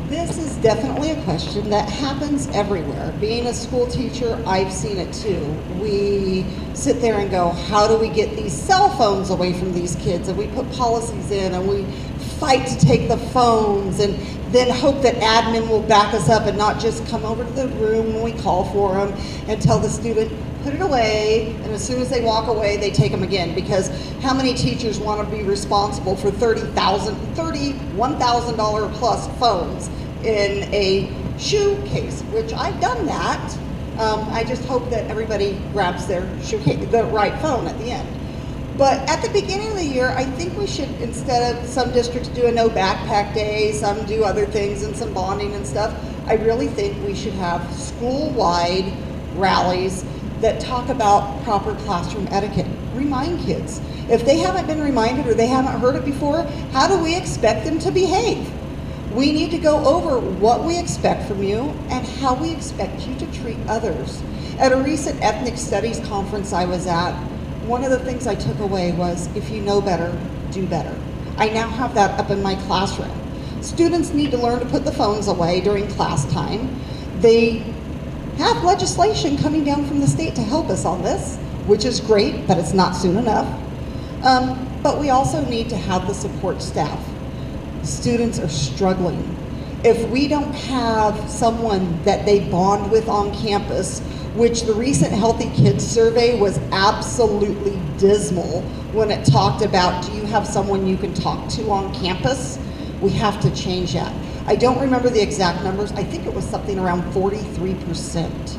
This is definitely a question that happens everywhere. Being a school teacher, I've seen it too. We sit there and go, how do we get these cell phones away from these kids? And we put policies in, and we fight to take the phones, and then hope that admin will back us up and not just come over to the room when we call for them and tell the student, put it away, and as soon as they walk away, they take them again. Because how many teachers want to be responsible for $31,000 plus phones in a shoe case, which I've done that. I just hope that everybody grabs their shoe case, the right phone at the end. But at the beginning of the year, I think we should, instead of some districts do a no backpack day, some do other things and some bonding and stuff, I really think we should have school-wide rallies that talk about proper classroom etiquette. Remind kids. If they haven't been reminded or they haven't heard it before, how do we expect them to behave? We need to go over what we expect from you and how we expect you to treat others. At a recent ethnic studies conference I was at, one of the things I took away was, if you know better, do better. I now have that up in my classroom. Students need to learn to put the phones away during class time. They have legislation coming down from the state to help us on this, which is great, but it's not soon enough. But we also need to have the support staff. Students are struggling. If we don't have someone that they bond with on campus, which the recent Healthy Kids survey was absolutely dismal when it talked about, do you have someone you can talk to on campus? We have to change that. I don't remember the exact numbers. I think it was something around 43%.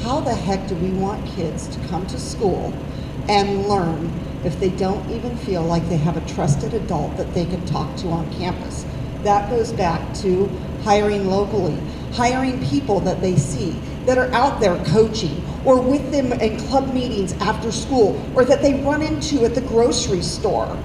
How the heck do we want kids to come to school and learn if they don't even feel like they have a trusted adult that they can talk to on campus? that goes back to hiring locally, hiring people that they see that are out there coaching or with them in club meetings after school or that they run into at the grocery store.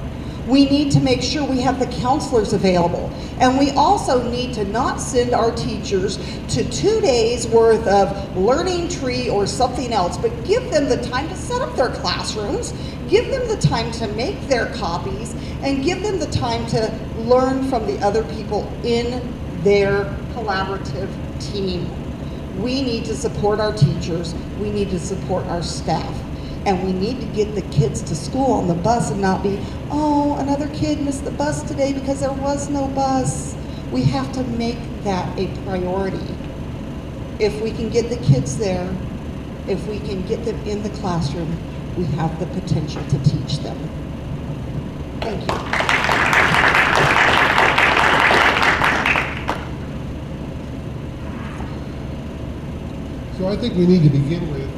We need to make sure we have the counselors available. And we also need to not send our teachers to 2 days worth of learning tree or something else, but give them the time to set up their classrooms, give them the time to make their copies, and give them the time to learn from the other people in their collaborative team. We need to support our teachers, we need to support our staff. And we need to get the kids to school on the bus and not be, oh, another kid missed the bus today because there was no bus. We have to make that a priority. If we can get the kids there, if we can get them in the classroom, we have the potential to teach them. Thank you. So I think we need to begin with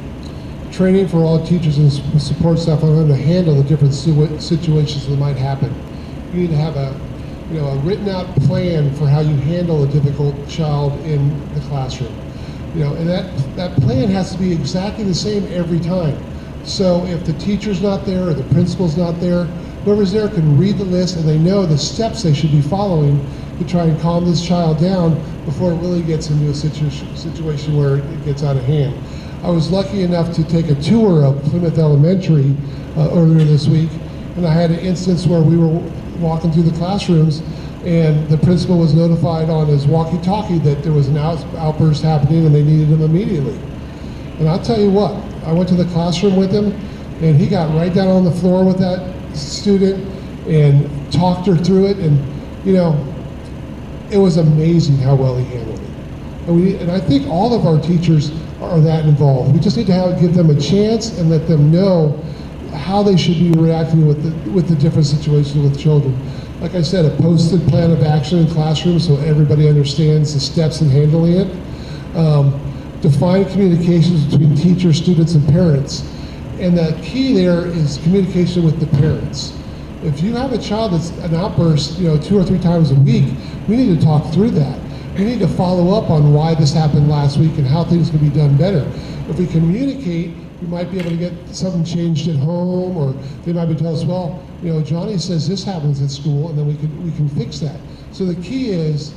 training for all teachers and support staff on how to handle the different situations that might happen. You need to have a written out plan for how you handle a difficult child in the classroom. And that plan has to be exactly the same every time. So if the teacher's not there or the principal's not there, whoever's there can read the list and they know the steps they should be following to try and calm this child down before it really gets into a situation where it gets out of hand. I was lucky enough to take a tour of Plymouth Elementary earlier this week, and I had an instance where we were walking through the classrooms and the principal was notified on his walkie-talkie that there was an outburst happening and they needed him immediately. And I'll tell you what, I went to the classroom with him and he got right down on the floor with that student and talked her through it, and it was amazing how well he handled it. And I think all of our teachers are that involved. We just need to give them a chance and let them know how they should be reacting with the different situations with children. Like I said, a posted plan of action in classrooms so everybody understands the steps in handling it. Define communications between teachers, students, and parents. And the key there is communication with the parents. If you have a child that's an outburst, 2 or 3 times a week, we need to talk through that. We need to follow up on why this happened last week and how things can be done better. If we communicate, we might be able to get something changed at home, or they might be telling us, well, Johnny says this happens at school, and then we can fix that. So the key is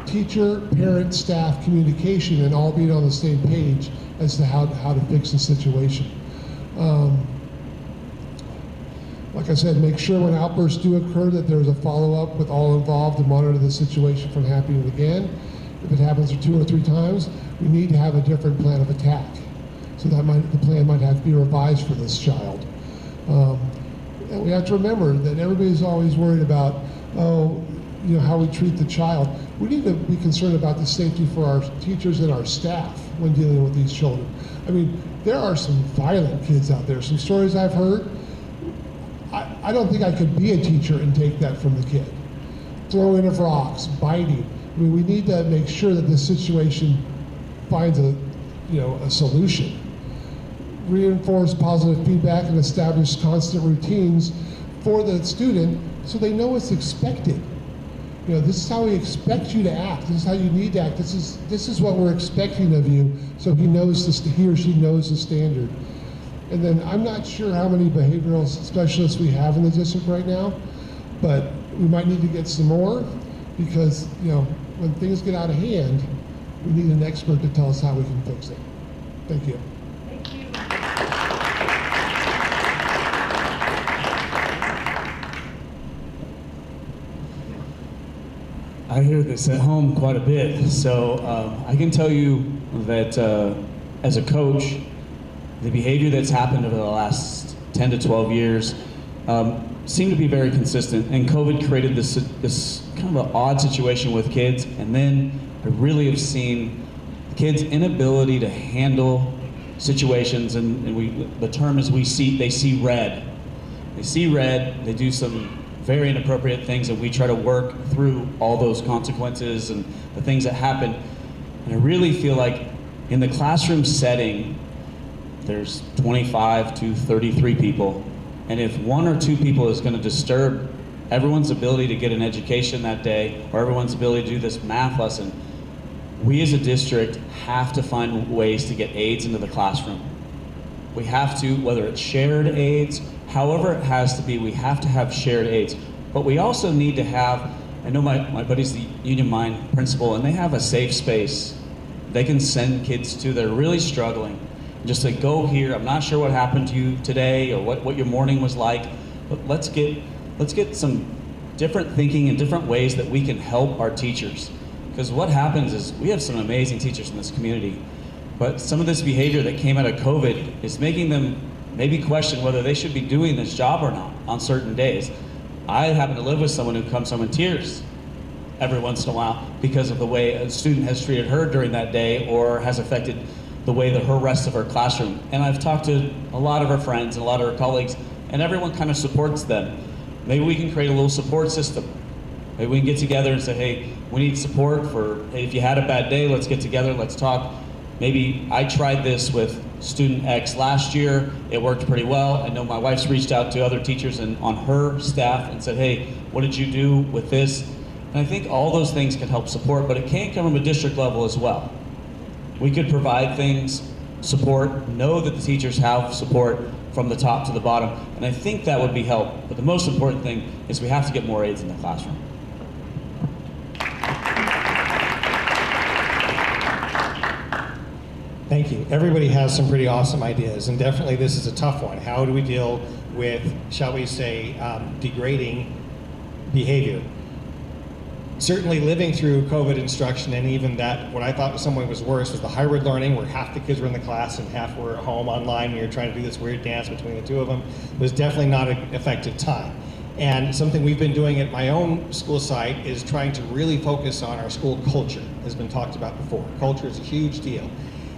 teacher, parent, staff communication, and all being on the same page as to how to fix the situation. Like I said, make sure when outbursts do occur that there's a follow-up with all involved to monitor the situation from happening again. If it happens 2 or 3 times, we need to have a different plan of attack. So the plan might have to be revised for this child. And we have to remember that everybody's always worried about, how we treat the child. We need to be concerned about the safety for our teachers and our staff when dealing with these children. I mean, there are some violent kids out there. Some stories I've heard, I don't think I could be a teacher and take that from the kid. Throwing of rocks, biting. I mean, we need to make sure that this situation finds a solution. Reinforce positive feedback and establish constant routines for the student so they know what's expected. This is how we expect you to act. This is how you need to act. This is what we're expecting of you, so he or she knows the standard. And then I'm not sure how many behavioral specialists we have in the district right now, but we might need to get some more because, when things get out of hand, we need an expert to tell us how we can fix it. Thank you. Thank you. I hear this at home quite a bit, so I can tell you that as a coach, the behavior that's happened over the last 10 to 12 years seemed to be very consistent, and COVID created this kind of an odd situation with kids, and then I really have seen the kids' inability to handle situations, and the term is they see red. They see red, they do some very inappropriate things, and we try to work through all those consequences and the things that happen. And I really feel like in the classroom setting, there's 25 to 33 people, and if 1 or 2 people is going to disturb everyone's ability to get an education that day, or everyone's ability to do this math lesson, we as a district have to find ways to get aids into the classroom. We have to, whether it's shared aids, however it has to be, we have to have shared aids. But we also need to have, I know my buddy's the Union Mine principal, and they have a safe space they can send kids to that are really struggling. Just say, go here, I'm not sure what happened to you today or what your morning was like, but let's get some different thinking and different ways that we can help our teachers. Because what happens is we have some amazing teachers in this community, but some of this behavior that came out of COVID is making them maybe question whether they should be doing this job or not on certain days. I happen to live with someone who comes home in tears every once in a while because of the way a student has treated her during that day or has affected the way that her rest of her classroom. And I've talked to a lot of her friends and a lot of her colleagues, and everyone kind of supports them. Maybe we can create a little support system. Maybe we can get together and say, hey, we need support for, hey, if you had a bad day, let's get together, let's talk. Maybe I tried this with student X last year, it worked pretty well. I know my wife's reached out to other teachers and on her staff and said, hey, what did you do with this? And I think all those things can help support, but it can come from a district level as well. We could provide things, support, know that the teachers have support from the top to the bottom, and I think that would be help. But the most important thing is we have to get more aids in the classroom. Thank you. Everybody has some pretty awesome ideas, and definitely this is a tough one. How do we deal with, shall we say, degrading behavior? Certainly living through COVID instruction, and even that, what I thought was somewhat was worse was the hybrid learning, where half the kids were in the class and half were at home online, and you're trying to do this weird dance between the two of them, was definitely not an effective time. And something we've been doing at my own school site is trying to really focus on our school culture, has been talked about before. Culture is a huge deal.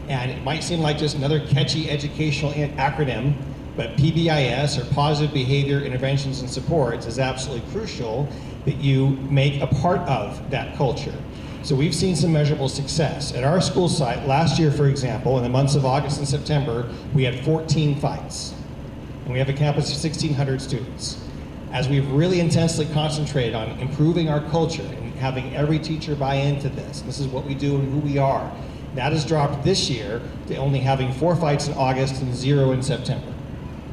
And it might seem like just another catchy educational acronym, but PBIS, or Positive Behavior Interventions and Supports, is absolutely crucial that you make a part of that culture. So we've seen some measurable success. At our school site, last year, for example, in the months of August and September, we had 14 fights. And we have a campus of 1,600 students. As we've really intensely concentrated on improving our culture and having every teacher buy into this is what we do and who we are, that has dropped this year to only having 4 fights in August and 0 in September.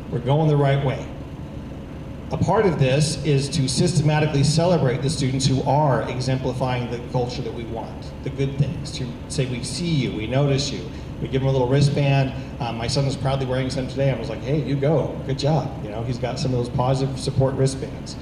We're going the right way. A part of this is to systematically celebrate the students who are exemplifying the culture that we want, the good things, to say we see you, we notice you. We give them a little wristband. My son was proudly wearing some today. I was like, hey, you go, good job. You know, he's got some of those positive support wristbands.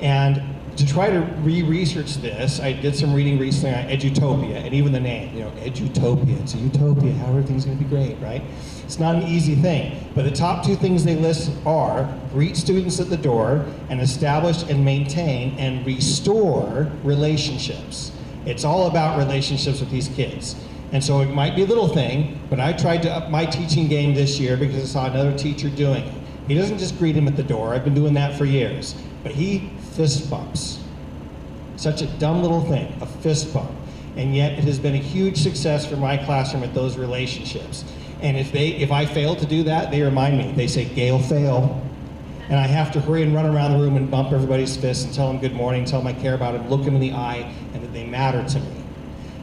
And to try to research this, I did some reading recently on Edutopia, and even the name, you know, Edutopia, it's a utopia, how everything's gonna be great, right? It's not an easy thing, but the top 2 things they list are greet students at the door and establish and maintain and restore relationships. It's all about relationships with these kids. And so it might be a little thing, but I tried to up my teaching game this year because I saw another teacher doing it. He doesn't just greet him at the door, I've been doing that for years, but he fist bumps. Such a dumb little thing, a fist bump. And yet it has been a huge success for my classroom at those relationships. And if I fail to do that, they remind me. They say, Gail, fail. And I have to hurry and run around the room and bump everybody's fists and tell them good morning, tell them I care about them, look them in the eye, and that they matter to me.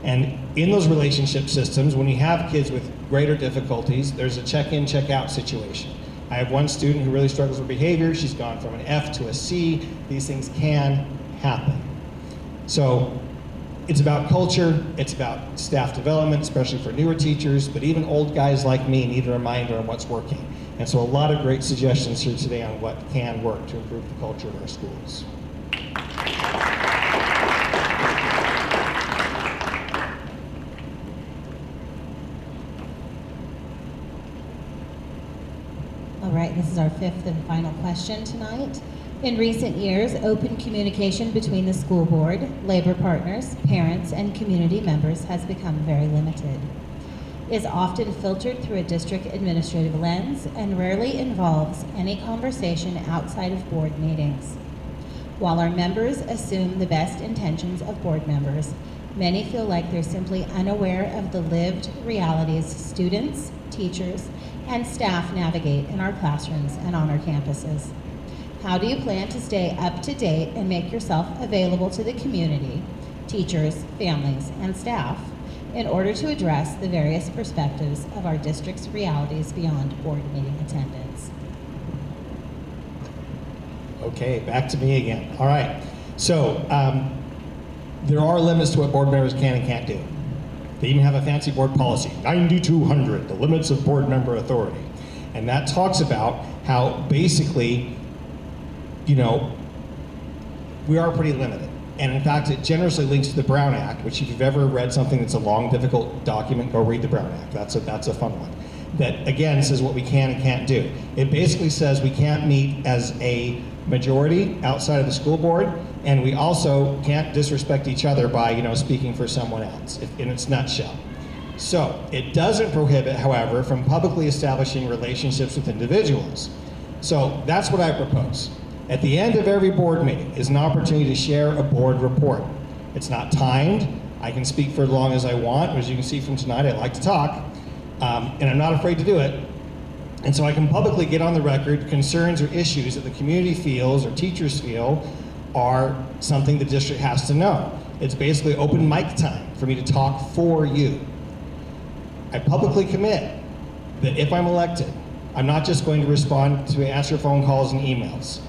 And in those relationship systems, when you have kids with greater difficulties, there's a check-in, check-out situation. I have one student who really struggles with behavior. She's gone from an F to a C. These things can happen. So it's about culture, it's about staff development, especially for newer teachers, but even old guys like me need a reminder on what's working. And so a lot of great suggestions here today on what can work to improve the culture of our schools. All right, this is our 5th and final question tonight. In recent years, open communication between the school board, labor partners, parents, and community members has become very limited. It is often filtered through a district administrative lens and rarely involves any conversation outside of board meetings. While our members assume the best intentions of board members, many feel like they're simply unaware of the lived realities students, teachers, and staff navigate in our classrooms and on our campuses. How do you plan to stay up to date and make yourself available to the community, teachers, families, and staff in order to address the various perspectives of our district's realities beyond board meeting attendance? Okay, back to me again. All right. So there are limits to what board members can and can't do. They even have a fancy board policy, 9200, the limits of board member authority. And that talks about how basically, you know, we are pretty limited. And in fact, it generously links to the Brown Act, which if you've ever read something that's a long, difficult document, go read the Brown Act. That's a fun one. That, again, says what we can and can't do. It basically says we can't meet as a majority outside of the school board, and we also can't disrespect each other by, you know, speaking for someone else, in its nutshell. So, it doesn't prohibit, however, from publicly establishing relationships with individuals. So, that's what I propose. At the end of every board meeting is an opportunity to share a board report. It's not timed. I can speak for as long as I want. As you can see from tonight, I like to talk, and I'm not afraid to do it. And so I can publicly get on the record concerns or issues that the community feels or teachers feel are something the district has to know. It's basically open mic time for me to talk for you. I publicly commit that if I'm elected, I'm not just going to respond to answer phone calls and emails.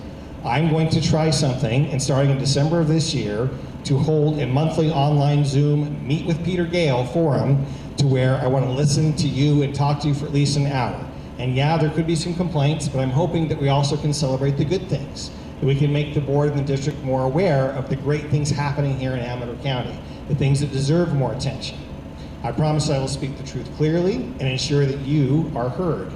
I'm going to try something, and starting in December of this year, to hold a monthly online Zoom Meet with Peter Gale forum to where I want to listen to you and talk to you for at least an hour. And yeah, there could be some complaints, but I'm hoping that we also can celebrate the good things. That we can make the board and the district more aware of the great things happening here in Amador County, the things that deserve more attention. I promise I will speak the truth clearly and ensure that you are heard.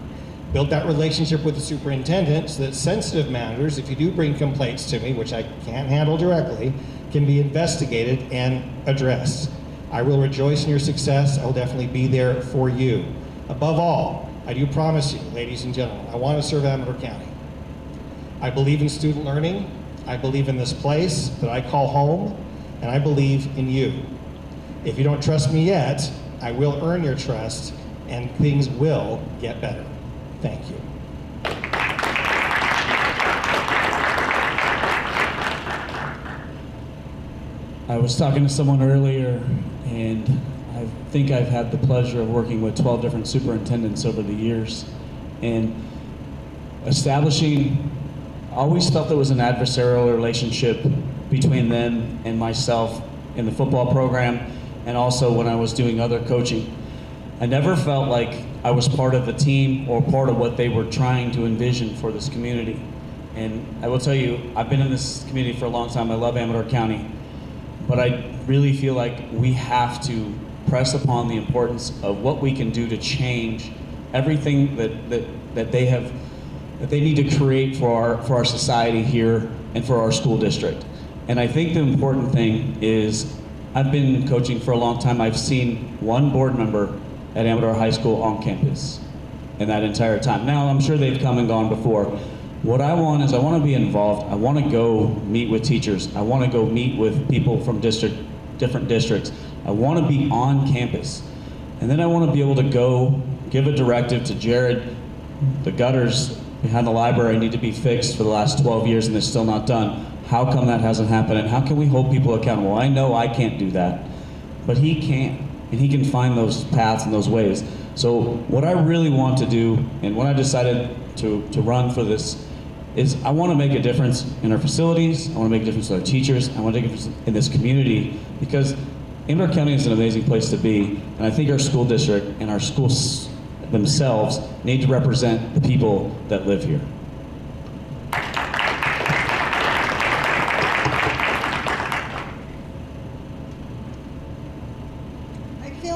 Build that relationship with the superintendent so that sensitive matters, if you do bring complaints to me, which I can't handle directly, can be investigated and addressed. I will rejoice in your success. I will definitely be there for you. Above all, I do promise you, ladies and gentlemen, I want to serve Amador County. I believe in student learning. I believe in this place that I call home, and I believe in you. If you don't trust me yet, I will earn your trust, and things will get better. Thank you. I was talking to someone earlier, and I think I've had the pleasure of working with 12 different superintendents over the years, and establishing, I always felt there was an adversarial relationship between them and myself in the football program, and also when I was doing other coaching. I never felt like I was part of the team or part of what they were trying to envision for this community. And I will tell you, I've been in this community for a long time. I love Amador County, but I really feel like we have to press upon the importance of what we can do to change everything that they need to create for our society here and for our school district. And I think the important thing is, I've been coaching for a long time. I've seen one board member at Amador High School on campus in that entire time. Now, I'm sure they've come and gone before. What I want is I want to be involved. I want to go meet with teachers. I want to go meet with people from different districts. I want to be on campus. And then I want to be able to go give a directive to Jared. The gutters behind the library need to be fixed for the last 12 years and they're still not done. How come that hasn't happened? And how can we hold people accountable? I know I can't do that, but he can. And he can find those paths and those ways. So what I really want to do, and when I decided to run for this, is I want to make a difference in our facilities. I want to make a difference with our teachers. I want to make a difference in this community, because Amador County is an amazing place to be, and I think our school district and our schools themselves need to represent the people that live here.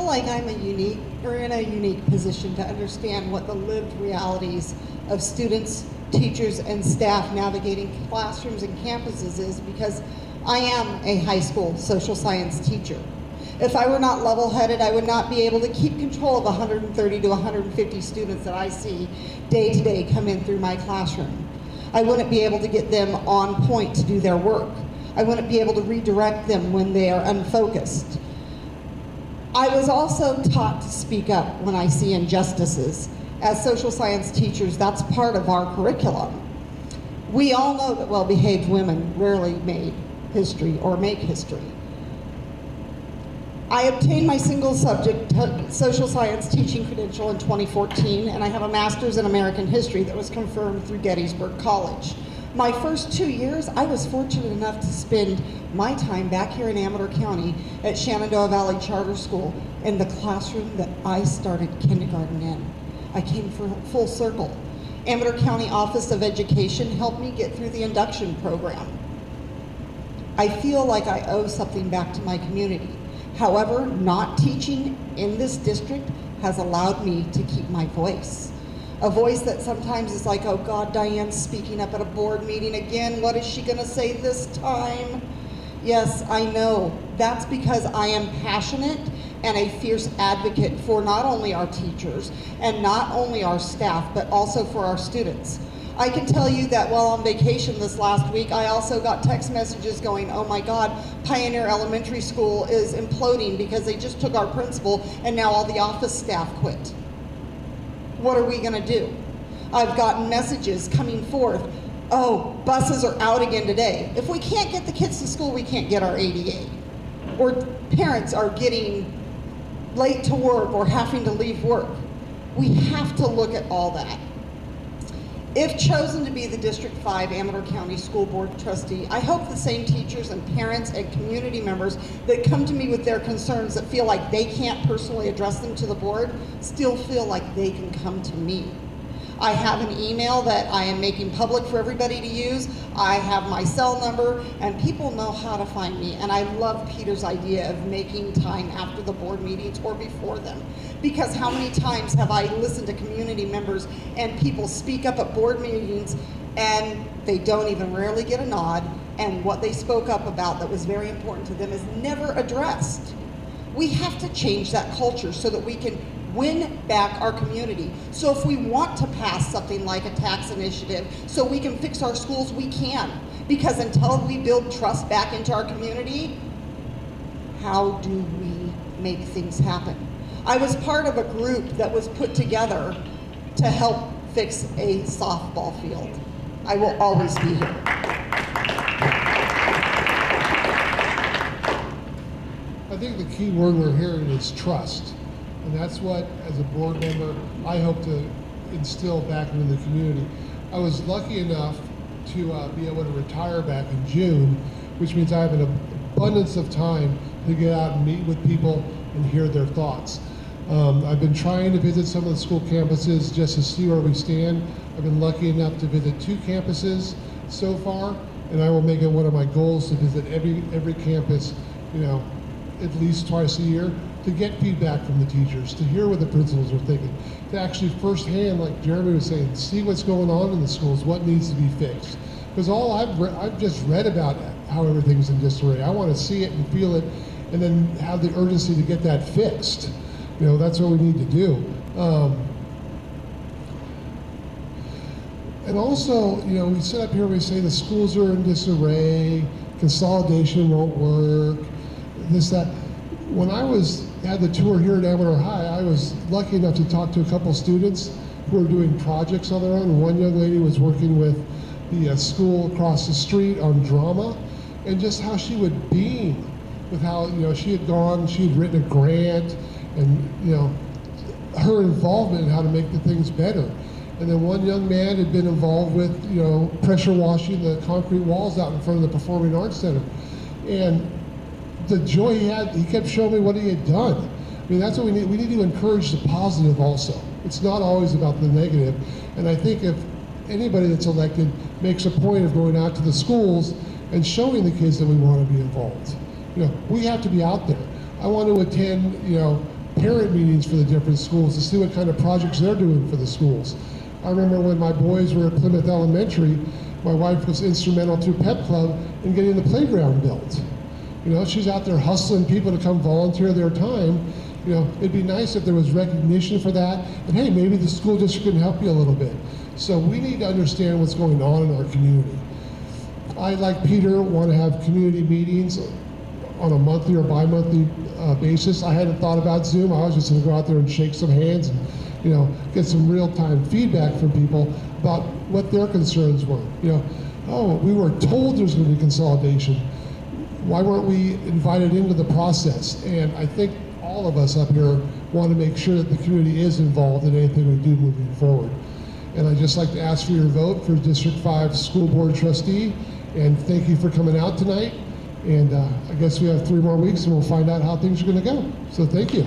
Like I'm in a unique position to understand what the lived realities of students, teachers, and staff navigating classrooms and campuses is, because I am a high school social science teacher. If I were not level-headed, I would not be able to keep control of 130 to 150 students that I see day to day come in through my classroom. I wouldn't be able to get them on point to do their work. I wouldn't be able to redirect them when they are unfocused. I was also taught to speak up when I see injustices. As social science teachers, that's part of our curriculum. We all know that well-behaved women rarely made history or make history. I obtained my single subject social science teaching credential in 2014, and I have a master's in American history that was confirmed through Gettysburg College. My first 2 years, I was fortunate enough to spend my time back here in Amador County at Shenandoah Valley Charter School in the classroom that I started kindergarten in. I came full circle. Amador County Office of Education helped me get through the induction program. I feel like I owe something back to my community. However, not teaching in this district has allowed me to keep my voice. A voice that sometimes is like, oh God, Diane's speaking up at a board meeting again. What is she gonna say this time? Yes, I know. That's because I am passionate and a fierce advocate for not only our teachers and not only our staff, but also for our students. I can tell you that while on vacation this last week, I also got text messages going, oh my God, Pioneer Elementary School is imploding because they just took our principal and now all the office staff quit. What are we gonna do? I've gotten messages coming forth, oh, buses are out again today. If we can't get the kids to school, we can't get our ADA. Or parents are getting late to work or having to leave work. We have to look at all that. If chosen to be the District 5 Amador County School Board trustee, I hope the same teachers and parents and community members that come to me with their concerns that feel like they can't personally address them to the board still feel like they can come to me. I have an email that I am making public for everybody to use. I have my cell number, and people know how to find me. And I love Peter's idea of making time after the board meetings or before them. Because how many times have I listened to community members and people speak up at board meetings and they don't even rarely get a nod, and what they spoke up about that was very important to them is never addressed. We have to change that culture so that we can win back our community. So if we want to pass something like a tax initiative so we can fix our schools, we can. Because until we build trust back into our community, how do we make things happen? I was part of a group that was put together to help fix a softball field. I will always be here. I think the key word we're hearing is trust. And that's what, as a board member, I hope to instill back into the community. I was lucky enough to be able to retire back in June, which means I have an abundance of time to get out and meet with people and hear their thoughts. I've been trying to visit some of the school campuses just to see where we stand. I've been lucky enough to visit 2 campuses so far, and I will make it one of my goals to visit every campus, at least twice a year, to get feedback from the teachers, to hear what the principals are thinking, to actually firsthand, like Jeremy was saying, see what's going on in the schools, what needs to be fixed. Because all I've just read about how everything's in disarray. I want to see it and feel it, and then have the urgency to get that fixed. That's what we need to do. And also, we sit up here and we say the schools are in disarray, consolidation won't work, this, that. When I had the tour here at Amador High, I was lucky enough to talk to a couple students who were doing projects on their own. One young lady was working with the school across the street on drama, and just how she would beam with how she had written a grant, and her involvement in how to make the things better. And then one young man had been involved with pressure washing the concrete walls out in front of the Performing Arts Center, and the joy he had, he kept showing me what he had done. I mean, that's what we need. We need to encourage the positive also. It's not always about the negative. And I think if anybody that's elected makes a point of going out to the schools and showing the kids that we want to be involved. We have to be out there. I want to attend, parent meetings for the different schools to see what kind of projects they're doing for the schools. I remember when my boys were at Plymouth Elementary, my wife was instrumental through Pep Club in getting the playground built. She's out there hustling people to come volunteer their time. It'd be nice if there was recognition for that. And hey, maybe the school district can help you a little bit. So we need to understand what's going on in our community. I, like Peter, want to have community meetings on a monthly or bi-monthly basis. I hadn't thought about Zoom. I was just going to go out there and shake some hands and get some real-time feedback from people about what their concerns were. oh, we were told there's going to be consolidation. Why weren't we invited into the process? And I think all of us up here want to make sure that the community is involved in anything we do moving forward. And I'd just like to ask for your vote for District 5 School Board Trustee, and thank you for coming out tonight. And I guess we have 3 more weeks and we'll find out how things are going to go. So thank you.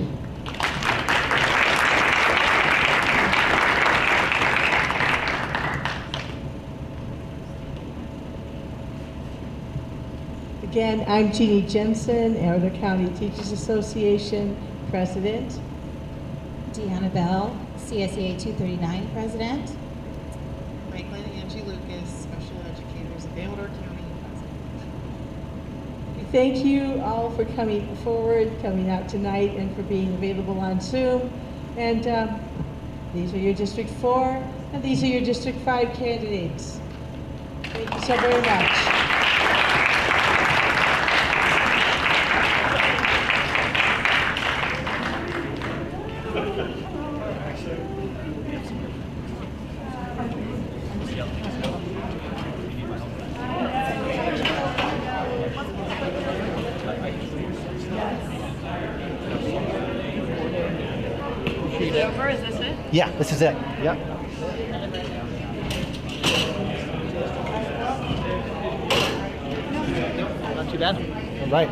Again, I'm Jeannie Jensen, Amador County Teachers Association President. Deanna Bell, CSEA 239 President. Franklin Angie Lucas, Special Educators of Amador County President. Thank you all for coming forward, coming out tonight, and for being available on Zoom. And these are your District 4, and these are your District 5 candidates. Thank you so very much. Over, is this it? Yeah, this is it. Yep. Not too bad. All right.